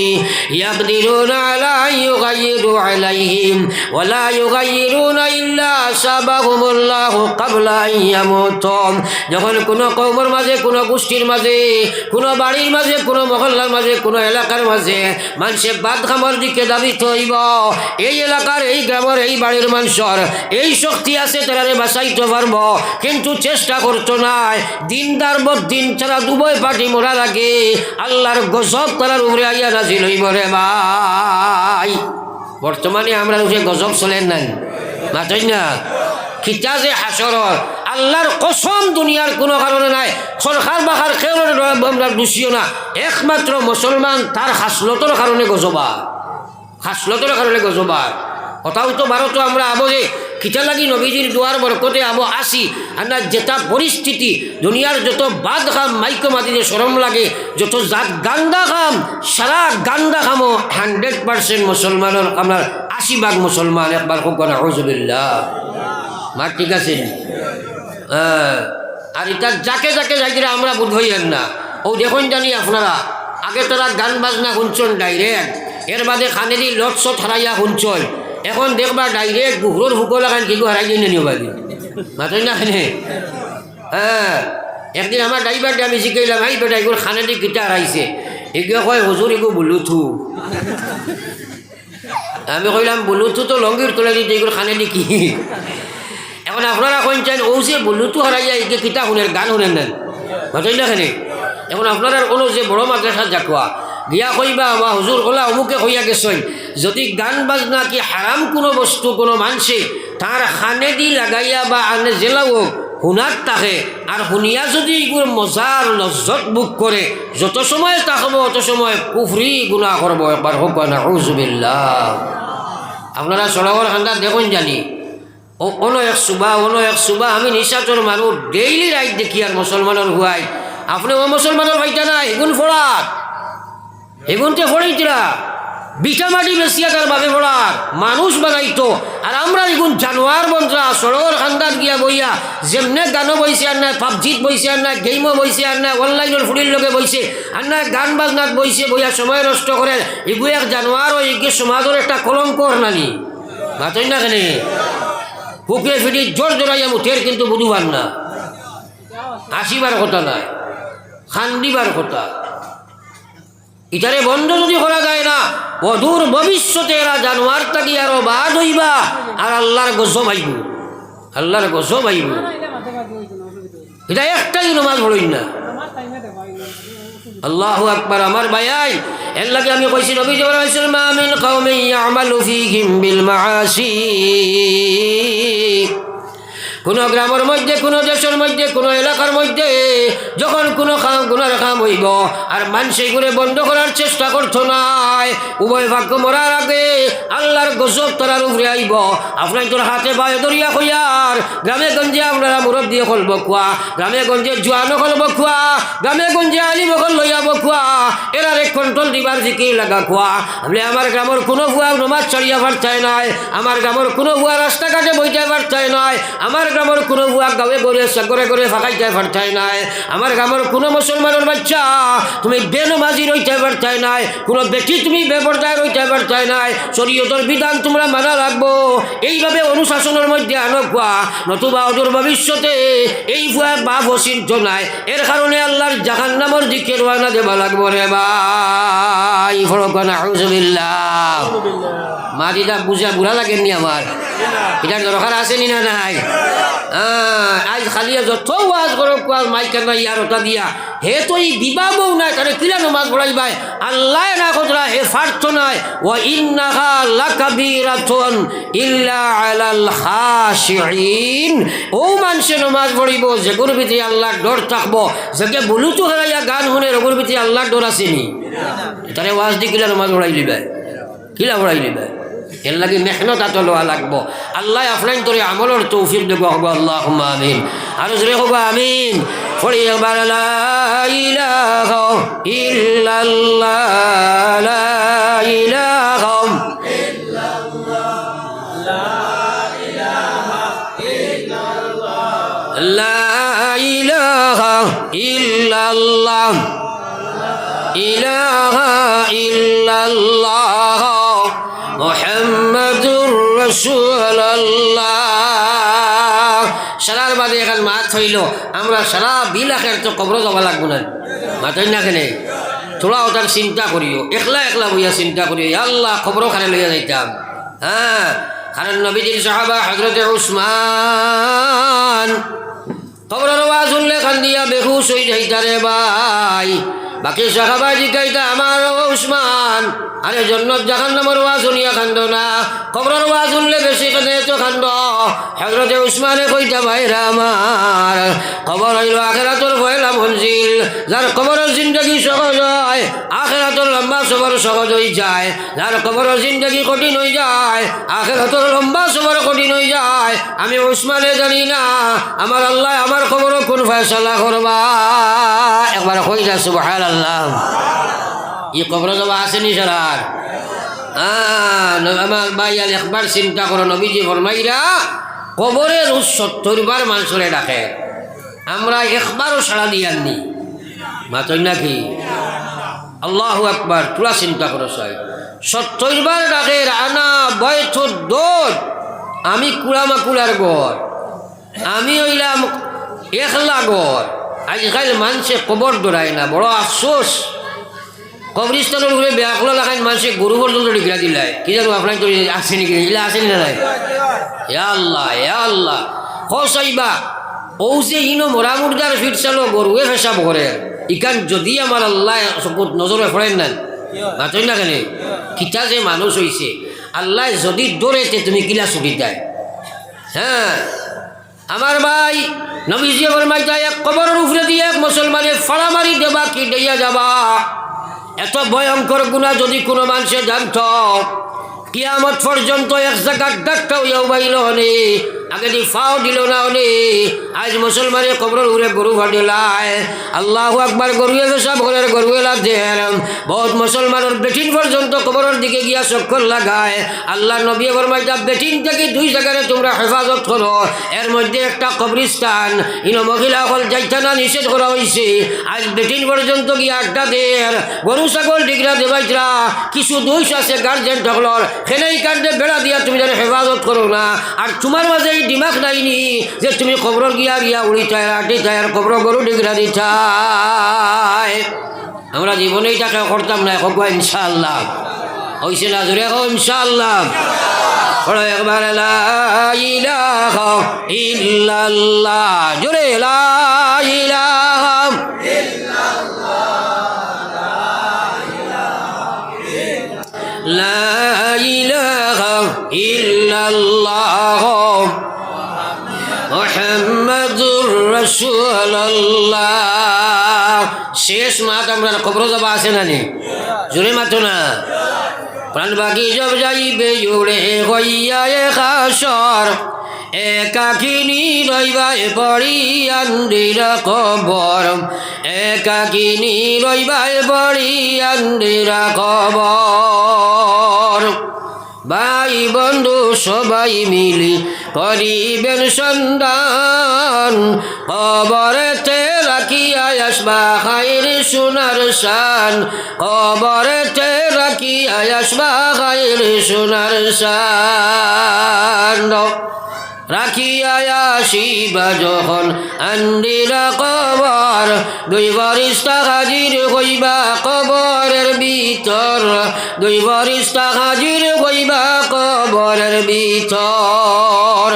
ইয়াকদিরুনা আলা ইউগাইয়িরু আলাইহিম ওয়া লা ইউগাইয়িরুনা ইল্লা সাবাহুমুল্লাহু ক্বাবলা আন ইয়ামুতু। যখন কোনো কওমের মাঝে, কোনো গোষ্ঠীর মাঝে, কোনো বাড়ির মাঝে, কোনো মহল্লার মাঝে, কোনো এলাকার মাঝে মানুষে বাদ খামার দিকে দাবিত হইব, এই এলাকার, এই গ্রামের, এই বাড়ির মানুষের এই শক্তি আছে তারা বাঁচাইতে পারব, কিন্তু চেষ্টা করতো নাই। দিনদার দিন ছাড়া দুবই পাটি মরা লাগে আল্লাহর গজব তারার উপরে আইয়া নাজিল হইব রে ভাই। বর্তমানে আমরা উঠে গজব চলেন নাই মাতই না খিতা যে হাসর আল্লাহর কসম দুনিয়ার কোনো কারণে নাই, সরকার বাখার কেউ আমরা দোষীও না, একমাত্র মুসলমান তার হাসলতর কারণে গজবা, হাসলতর কারণে গজবা। কথাও তো ভারত আমরা আবো যে কিতা লাগি নবীজির দুয়ার বরকতে আবো আসি আর না যেটা পরিস্থিতি দুনিয়ার যত বাদ খাম মাইকো মাতিতে সরম লাগে যত জাত গান্দা খাম সারা গান্দা খামো 100% মুসলমানের আমার 80% মুসলমান একবার হোক না হুজুবিল্লাহ মা ঠিক আছে আর এটা যাকে যাকে যাইতে আমরা বুধ হইয়েন না ও দেখুন জানি আপনারা আগে তারা গান বাজনা শুনছেন ডাইরেক্ট এর বাদে খানেদি লট শট হারাইয়া শুনছেন এখন দেখবা ডাইরেক্ট গুহরোর হুকো লাগান কি হারাই দিয়ে নিও বাদি মাতই না খানে একদিন আমার ড্রাইভারটা আমি শিখাইলাম এই বেটা এগুলো খানেদি কিটা হারাইছে এগুলো কয় হুজুর এগুলো বুলুথু আমি কইলাম বুলুথু তো লঙ্গির তোলা দিতে এগুলো খানেদি কি এখন আপনারা কইছেন ও যে বুলুথু হারাইয়া এগুলো কিতা শুনেন গান শুনেন নেন মাতই না খানে এখন আপনারা কোনো যে বড় মাদ্রাসা যাকুয়া গিয়া কইবা বা হুজুর ওলা অমুকে কইয়া গেছেন যদি গান বাজনা কি হারাম কোনো বস্তু কোনো মানুষে তার খানে দি লাগাইয়া বা আনে জেলাও শুনার থাকে আর শুনিয়া যদি এগুলো মজার লজ্জত বুক করে যত সময় তাকবো অত সময় কুফরি গুণা করবো একবার হোক না হুজুবিল্লাহ আপনারা সড়কের খান্দা দেখুন জানি অন্য এক সুবা আমি নিশাচর মানুষ ডেইলি রাইট দেখি আর মুসলমানের হুয়াই আপনি ও মুসলমানের ভাইটা না এগুন ফোড়ার এগুনতে ফোড়াইতরা বিটা মাটি বেশিয়া তার বাবে ফোড়ার মানুষ বানাইতো আর আমরা এগুন জানোয়ার বন্ধরা সড়র খান্দাত গিয়া বইয়া যেমনে গানও বইছে আর না পাবজিত বইছে আর না গেমও বইছে আর না অনলাইনের ফুড়ির লগে বইছে আর না গান বাজনাত বইছে বইয়া সময় নষ্ট করে এগুলো এক জানোয়ার ও এগুলো সমাজের একটা কলঙ্কর নানি মাতই না কেন পুকুরে ফিটি জোর জোরাইয়া মুঠের কিন্তু বুধবার না আসিবার কথা নাই খান্দিবার কথা ইটারে বন্ধ যদি করা যায় না অদূর ভবিষ্যতে এরা জানোয়ার থাকি আরো বাদ হইবা আর আল্লাহর গজব আইব আল্লাহর গজব আইব এটা একটাই নমাজ পড়ইন না আল্লাহু আকবার আমার ভাই এর লাগে আমি কইছি নবী সাল্লাল্লাহু মা মিন কওমিন ইয়ামালু ফীহিম বিল মাআসি কোনো গ্রামের মধ্যে কোনো দেশের মধ্যে কোনো এলাকার মধ্যে যখন কোনো গুনার কাম হইব আর মানুষ এগুলো বন্ধ করার চেষ্টা করতো নাই উভয় ভাগ্য মরার আগে আল্লাহর গজব তার উপরে আইব আপনার তোর হাতে পায়ে দরিয়া হইয়ার গ্রামে গঞ্জে আপনারা মুরব দিয়ে খলব খুয়া গ্রামে গঞ্জে জোয়ানো খলব খুয়া গ্রামে গঞ্জে আলিম খল লইয়াব খুয়া এরার এক কন্ট্রোল দিবার দিকে লাগা খুয়া বলে আমার গ্রামের কোনো ভুয়া নমাজ চড়িয়া পারতাই নাই আমার গ্রামের কোনো ভুয়া রাস্তাঘাটে বইতে পারতাই নাই আমার গ্রামের কোনো বুয়া গাঁয়ে গড়ে করে ফাঁকাইতে পারতাই নাই আমার গ্রামের কোনো মুসলমানের বাচ্চা তুমি বেনমাজি রইতে পারতাই নাই কোনো বেটি তুমি বেপরদায় রইতে পারতাই নাই শরীয়তের বিধান তোমরা মানা রাখবো এইভাবে অনুশাসনের মধ্যে আনো খুয়া নতুবা অদূর ভবিষ্যতে এই ভুয়া বাপ অচিন্ত নাই এর কারণে আল্লাহর জাহান্নামের দিকে রওনা দেবা লাগবো রে ভাই ফরকানা আউযুবিল্লাহ মাদিদা বুঝা বুড়া লাগেননি আমার এটার দরকার আছে নি না নাই আজ খালিয়া যত ওয়াজ করো মাইকা নাই আর ওটা দিয়া হে তো এই বিবাহও নাই তাহলে কিলা নমাজ পড়াইবাই আল্লাহ না কতরা হে ফার্থ নাই ও ইন্নাহা লাকাবীরাতুন ইল্লা আলাল খাশিঈন ও মানুষে নমাজ পড়িব যে গুরবিতে আল্লাহর ডর থাকবো যাকে বলুতো হারাইয়া গান শুনে গুরবিতে আল্লাহর ডর আসেনি তারে ওয়াজ দি কিলা নমাজ পড়াই লিবাই কিলা পড়াই লিবাই এর লাগে মেহনত এত লোয়া লাগবো আল্লাহ আপনার তোরে আমলের তৌফিক দেব হবো আল্লাহুম্মা আমিন আর জোরে হবো আমিন পড়ি একবার লা ইলাহা ইল্লাল্লাহ লা ইলাহা লা ইলাহা ইল্লাল্লাহ ইলাহা ইল্লাল্লাহ মুহাম্মাদুর রাসূলুল্লাহ সারার বাদে এখন মাছ হইল আমরা সারা বিলাখের তো কবর যাওয়া লাগবো না মাথায় না খেলে তোরা ওটার চিন্তা করিও একলা একলা বইয়া চিন্তা করিও আল্লাহ খবর খানে লইয়া যাইতাম হ্যাঁ কারণ নবীজির সাহাবা হযরতে উসমান খবরের আওয়াজ শুনলে কান্দিয়া বেহুশ হয়ে যাইতারে ভাই বাকি সাহাবা জিগাইতা আমার উসমান আরে জন্নত জাহান্নামের ওয়াজ শুনিয়া কান্দ না খবরের ওয়াজ শুনলে বেশি কাঁদে তো কান্দ হযরতে উসমানে কইতা ভাইরা আমার খবর হইল আখিরাতের পয়লা মঞ্জিল যার খবরের জিন্দগি সহজ হয় আখিরাতের লম্বা সবর সহজ হয়ে যায়, যার কবর জিন্দগি কঠিন হয়ে যায়, আখিরাতের লম্বা সবর কঠিন হয়ে যায়। আমি উসমানে জানি না আমার আল্লাহ আমার কবর কোন ফয়সালা করবা। একবার কই যা সুবহানাল্লাহ। এই কবর জবা আসেনি সারার আমার ভাই আর একবার চিন্তা করো, নবীজি ফরমাইরা কবরের 70 বার মানুষরে ডাকে, আমরা একবারও সাড়া দিয়াননি। মাতই নাকি? আল্লাহু আকবার। তোরা চিন্তা করো সাই 70 বার ডাকে, আনা বয়থ দোদ, আমি কুড়ামাকুড়ার গড়, আমি হইলাম একলা গড়। আজকাল মানুষে কবর দৌড়ায় না, বড় আফসোস। কবরিস্তানের উপরে ব্যাকল লাগাই মানুষে গরু পর্যন্ত ডিগ্রা দিলাই, কি জানো আপনার তো আসে নাকি? এগুলা আসেনি না নাই? আল্লাহ আল্লাহ হসাইবা ও যে ইনো মরা মুর্দার ফিট চালো গরুয়ে ফেসাব করে ইকান যদি আমার আল্লাহ নজরে পড়েন না মাতই না কেন? কিতা যে মানুষ হইছে, আল্লাহ যদি দৌড়েতে তুমি কিলা ছুটি দেয়। হ্যাঁ আমার ভাই নবীজি ফরমাইতা এক কবরের উপরে দিয়ে এক মুসলমানে ফাড়া মারি দেবা কি দিয়া যাবা। এত ভয়ঙ্কর গুনাহ যদি কোনো মানুষে জানত, কিয়ামত পর্যন্ত এক জায়গার ডাক্তার হইয়াও বাইল হনে, আগে দি ফাও দিল না হনে। আজ মুসলমানের কবরের উড়ে গরু ফাটিলায়, আল্লাহু আকবার, গরুয়ে পেশাব ঘরের গরুয়ে লাদেন। বহুত মুসলমানের বেটিন পর্যন্ত কবরের দিকে গিয়া চক্কর লাগায়। আল্লাহ নবী ফরমাইতা বেটিন থেকে 2 জায়গায় তোমরা হেফাজত করো, এর মধ্যে একটা কবরিস্তান। ইনো মহিলা হল যাইতা না নিষেধ করা হয়েছে। আজ বেটিন পর্যন্ত গিয়া আড্ডা দের, গরু ছাগল ডিগরা দেবাইতরা, কিছু দোষ আছে গার্জেন ঠকলর, সেনেই কাণ্ডে বেড়া দিয়া তুমি যেন হেফাজত করো না। আর তোমার মাঝে এই দিমাগ নাইনি যে তুমি খবর গিয়া গিয়া উড়ি চায় আটি চায় আর খবর গরু ডিগরা দিছায়। আমরা জীবনেই টাকা করতাম না, হোক ইনশাআল্লাহ। হইছে না? জোরে হোক ইনশাআল্লাহ। একবার লা ইলাহা ইল্লাল্লাহ, জোরে লা ইলাহা লা ইলাহা ইল্লাল্লাহ মুহাম্মাদুর রাসূলুল্লাহ। শেষ মাত আমরা কবর যাবা আছে না নি? জোরে মাতো না। প্রাণ বাকি জব যাইবে উড়ে হইয়া হাসর, একাকিনী রইবায় পড়ি আন্দিরা কবর, একাকিনী রইবায় পড়ি আন্দিরা কবর। ভাই বন্ধু সবাই মিলি করিবেন সন্ধান, কবরেতে রাখিয়া আসবা খাইর সোনার শান, কবরেতে রাখিয়া আসবা খাইর সোনার শান। রাখিয়া আসিবা যখন আন্দিরা কবর, 2 ফেরেশতা হাজির হইবা কবরের ভিতর, 2 ফেরেশতা হাজির হইবা কবরের ভিতর।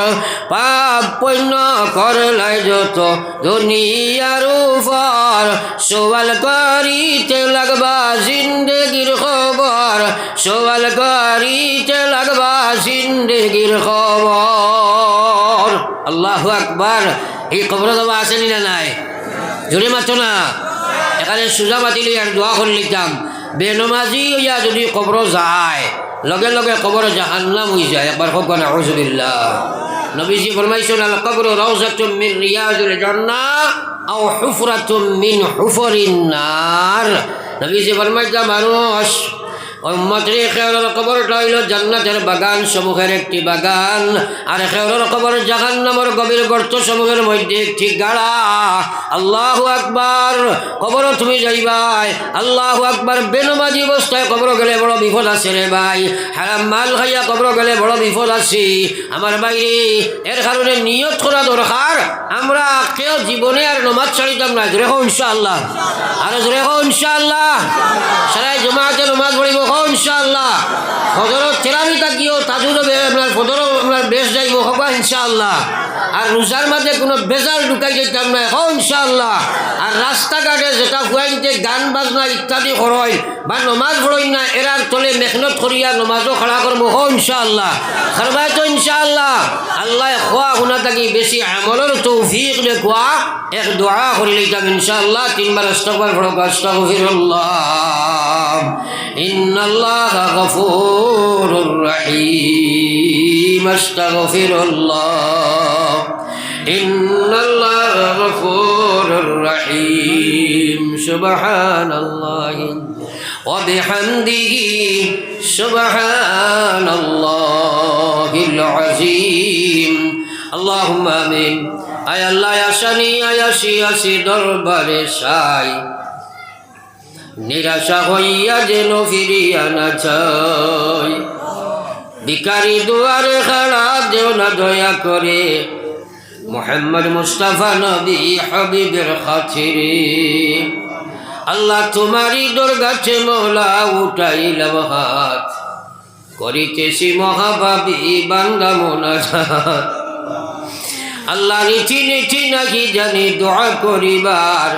পাপ পুণ্য করলাই যত দুনিয়ার উপর, সওয়াল করিতে লাগবা জিন্দেগির খবর, সওয়াল করিতে লাগবা জিন্দেগির খবর। আল্লাহু আকবার। এই কবর দেওয়া আসেনি না নাই? জোরে মাত্র না। এখানে সুজা বাতিলি আর দোয়া করে লিখতাম, বেনমাজি হইয়া যদি কবর যায় লগে লগে কবর জাহান্নাম হয়ে যায়। একবার হোক না আউযুবিল্লাহ। নবীজি ফরমাইছেন আল কবরু রাউযাতুম মিন রিয়াদিল জান্নাহ আও হুফরাতুম মিন হুফরিন নার। নবীজি ফরমাইছেন মানুষ উম্মতের খেওরের কবরটা হইল জান্নাতের বাগান সমূহের একটি বাগান, আর খেওরের কবর জাহান্নামের গভীর গর্ত সমূহের মধ্যে একটি গাড়া। আল্লাহু আকবার। কবর তুমি যাইবাই, আল্লাহু আকবার। বেনমাজি অবস্থায় কবর গেলে বড় বিপদ আছে রে ভাই। হারাম মাল খাইয়া কবর গেলে বড় বিপদ আছে আমার বাইরে। এর কারণে নিয়ত করা দরকার, আমরা কেউ জীবনে আর নমাজ ছাড়িতাম না। জোরে হোক ইনশাআল্লাহ। আর জোরে হোক ইনশাআল্লাহ। সারাই জমাতে নমাজ পড়িব ইনশাআল্লাহ। ফজর তেরাবি তাকিও তাজুদ আপনার ফজর আপনার বেশ যাইব হবা ইনশাআল্লাহ। আর রোজার মাঝে কোনো বেজাল ঢুকাই যেতাম না ইনশাআল্লাহ। আর রাস্তাঘাটে যেটা হুয়াইতে গান বাজনা ইত্যাদি করই বা নমাজ পড়ই না এরার তলে মেহনত করিয়া নমাজও খাড়া করবো ইনশাআল্লাহ। খারবাই তো ইনশাআল্লাহ। আল্লাহ খোয়া শুনা থাকি বেশি আমলের তৌফিক দেখুয়া এক দোয়া করি লইতাম ইনশাআল্লাহ। 3 বার ইস্তিগফার পড়ো। আস্তাগফিরুল্লাহ ইন্নাল্লাহা গফুরুর রহিম। আস্তাগফিরুল্লাহ ইন্নাল্লাহা গফুরুর রহিম। সুবহানাল্লাহি ওয়া বিহামদিহি সুবহানাল্লাহিল আযীম। আল্লাহুম্মা আমিন। আয় আল্লাহ আশানি আয়াসি আসি দরবারে সাই, নিরাশা হইয়া যেন ফিরিয়া না যাই। ভিখারি দুয়ারে খাড়া দেও না দয়া করে, মুহাম্মদ মুস্তাফা নবী হাবিবের খাতিরে। আল্লাহ তোমারই দরগাছে মওলা উঠাইলাম হাত, করিতেছি মহাভাবী বান্দা মোনাজাত। আল্লাহ নীতি নীতি নাকি জানি দোয়া করিবার,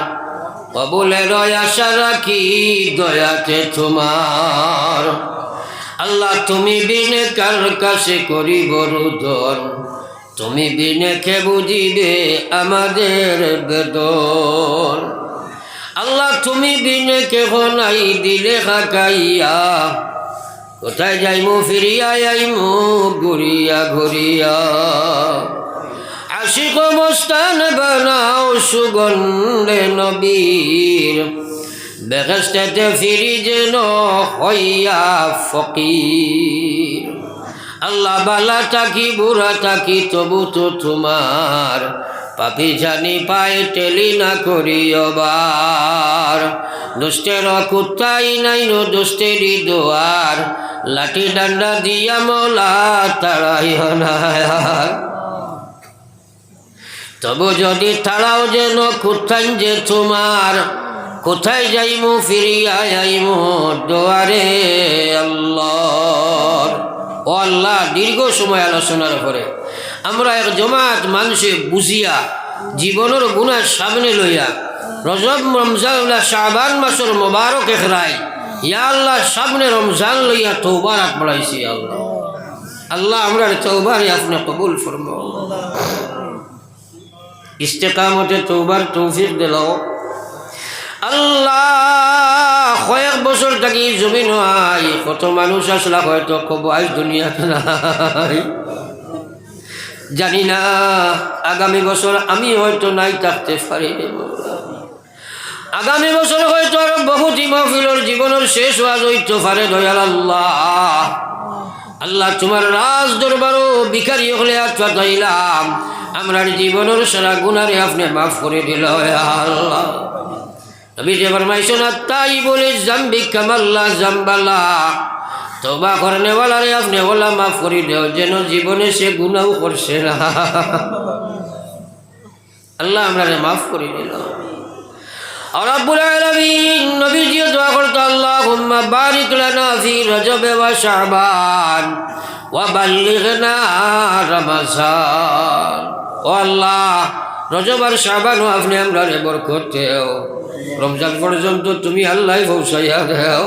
কবুলের আশা রাখি দয়াতে তোমার। আল্লাহ তুমি বিনে কার কাছে করিব রুদন, তুমি বিনে কে বুঝিবে আমাদের বেদন। আল্লাহ তুমি বিনে কেহ নাই দিলে খাকাইয়া, কোথায় যাইমু ফিরিয়া আইমু ঘুরিয়া ঘুরিয়া। আশিক মস্তান বানাও সুগন্ধে নবীর, বেহেশতে ফিরি যেন হইয়া ফকির। আল্লাহ বালা থাকি বুড়া থাকি তবু তো তোমার, পাপি জানি পায়ে টেলি না করিওবার। দুষ্টের কুত্তাই নাই নো দুষ্টেরই দোয়ার, লাঠি ডান্ডা দিয়া মৌলা তাড়াইও না। তবু যদি তাড়াও যেন কোথায় যে তোমার, কোথায় যাইমু ফিরিয়া যাইমু দোয়ারে আল্লাহ। ও আল্লাহ, দীর্ঘ সময় আলোচনার পরে আমরা এক জমাত মানুষে বুঝিয়া জীবনের গুনাহ সামনে লইয়া রজব রমজান শাবান মাসের মোবারক এখরাই ইয়া আল্লাহ সামনে রমজান লইয়া তওবার হাত বাড়াইছি। আল্লাহ আল্লাহ আমরা তওবার আপনি কবুল ফরমাও। ইস্তেকামতে তওবার তৌফিক দিলাও আল্লাহ। কয়েক বছর থাকি জমিন হয়, কত মানুষ আসলা হয়তো কব আজ দুনিয়াতে নাই, জানি না আগামী বছর আমি হয়তো নাই থাকতে পারি। আগামী বছর হয়তো আরো বহুটি মাহফিলের জীবনের শেষ হওয়া হইতে পারে। দয়াল আল্লাহ, আল্লাহ তোমার রাজ দরবারও ভিখারি হলে আত্মাইলাম, আমরা জীবনের সারা গুনারে আপনি মাফ করে দিল। আল্লাহ নবী যে ফরমাইছেন আত্তাইবুল যামবি কামাল্লা যামবালা, তওবা করনে ওয়ালারে আপনি ওলা মাফ করে দেও যেন জীবনে সে গুনাহ করছে না। আল্লাহ আমরারে মাফ করে দিল। আর রব্বুল আলামিন নবীজি দোয়া করতে আল্লাহুম্মা বারিক লানা ফি রজব ওয়া শাবান ওয়া বাল্লিগনা রমাজান। ও আল্লাহ, রজব আর শাবান আপনি আমরারে বরকত দেও, রমজান পর্যন্ত তুমি আল্লাহ পৌঁছাইয়া দেও।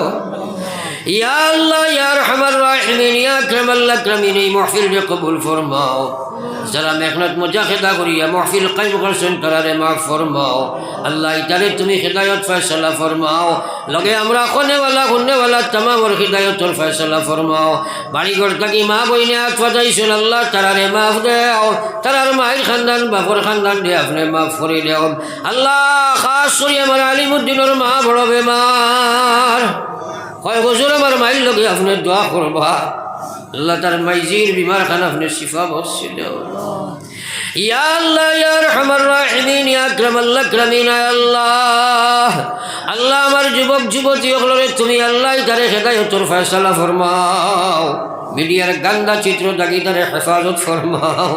ইয়া আল্লাহ ইয়া আরহামার রাহিমিন ইয়া আকরামাল আকরামিন, এই মাহফিলকে কবুল ফরমাও। যারা মেহনত মুজাহিদা করিয়া মাহফিল কায়েম করছেন তারারে মাফ ফরমাও। আল্লাহ ইতারে তুমি হিদায়াত ফয়সালা ফরমাও, লগে আমরা কোনেওয়ালা তামামর হিদায়াতর ফয়সালা ফরমাও। বাড়িঘর থাকি মা বইনে হাত ফাটাইছেন আল্লাহ তারারে মাফ দেও, তারার মায়ের খানদান বাপর খানদান দিয়ে আপনি মাফ করে দেও। আল্লাহ খাস করি আমার আলিমুদ্দিনের মা বড় বেমার, কয় বছর আমার মাইল লগে আপনি দোয়া করবা। আল্লাহ তার মাইজির বিমার খানা আপনি শিফা বসছিল। ইয়া আল্লাহ ইয়া আরহামার রাহিমিন ইয়া আকরামাল আকরামিন। আল্লাহ আল্লাহ আমার যুবক যুবতী হলরে তুমি আল্লাহ তারে হেদায়েতের ফয়সালা ফরমাও, মিডিয়ার গান্দা চিত্র দাগি তারে হেফাজত ফরমাও।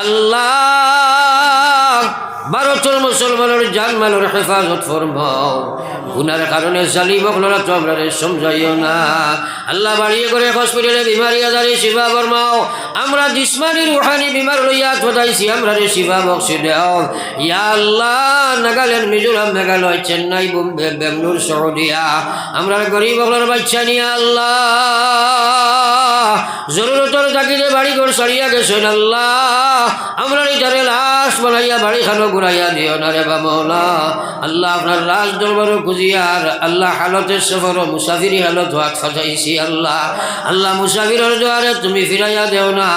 আল্লাহ ভারতের মুসলমানের জানমালের হেফাজত ফরমাও। গুনার কারণে জালিম হকলরা তো আমরা সমঝাইও না। আল্লাহ বাড়িয়ে করে হসপিটালে বিমারি আজারে শিবা ফরমাও। আমরা জিসমানি রুহানি বিমার লইয়া থদাইছি, আমরা রে শিবা বক্সি দেও ইয়া আল্লাহ। নাগাল্যান্ড, মিজোরাম, মেঘালয়, চেন্নাই, বোম্বে, বেঙ্গলোর, সৌদিয়া, আমরা গরিব হকলার বাচ্চা নিয়ে আল্লাহ জরুরতর তাকিদে বাড়ি ঘর সারিয়া গেছেন আল্লাহ। আমরা ইটারে লাশ বানাইয়া বাড়ি খানো ঘুরাইয়া দিও না রে বামলা। আল্লাহ আপনার লাশ দরবার খুঁজিয়ার আল্লাহ হালতের সফর মুসাফিরি হালত হাত ফাটাইছি আল্লাহ। আল্লাহ মুসাফিরের জোয়ারে তুমি ফিরাইয়া দেও না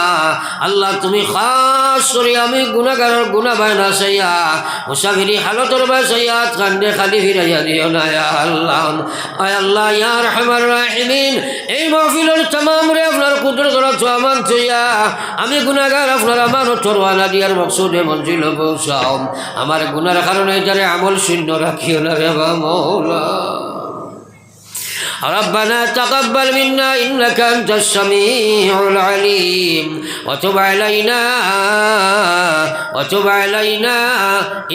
আল্লাহ। তুমি খাস করি আমি গুনাহগারের গুনাহ বায়না চাইয়া মুসাফিরি হালতর বাসাইয়া কান্দে খালি ফিরাইয়া দিও না আল্লাহ। আয় আল্লাহ ইয়া আরহামার রাহিমিন, এই মাহফিলের तमाम রে আপনার কুদরত আমান থইয়া আমি গুনাহগার আপনার আমানত ওয়ালা দিয়ার মকসুদে মঞ্জিল পৌঁছাও। আমার গুনার কারণে যারে আমল শূন্য রাখিও না রে মাওলা। ربنا تقبل منا إنك أنت السميع العليم وتب علينا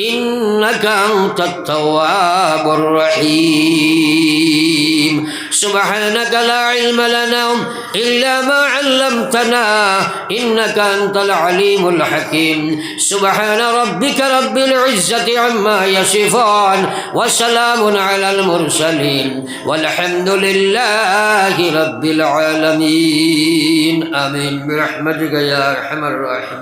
إنك أنت التواب الرحيم. سبحانك لا علم لنا إلا ما علمتنا إنك أنت العليم الحكيم. سبحان ربك رب العزة عما يصفون وسلام على المرسلين والحمد لله رب العالمين. آمين برحمتك يا أرحم الراحمين.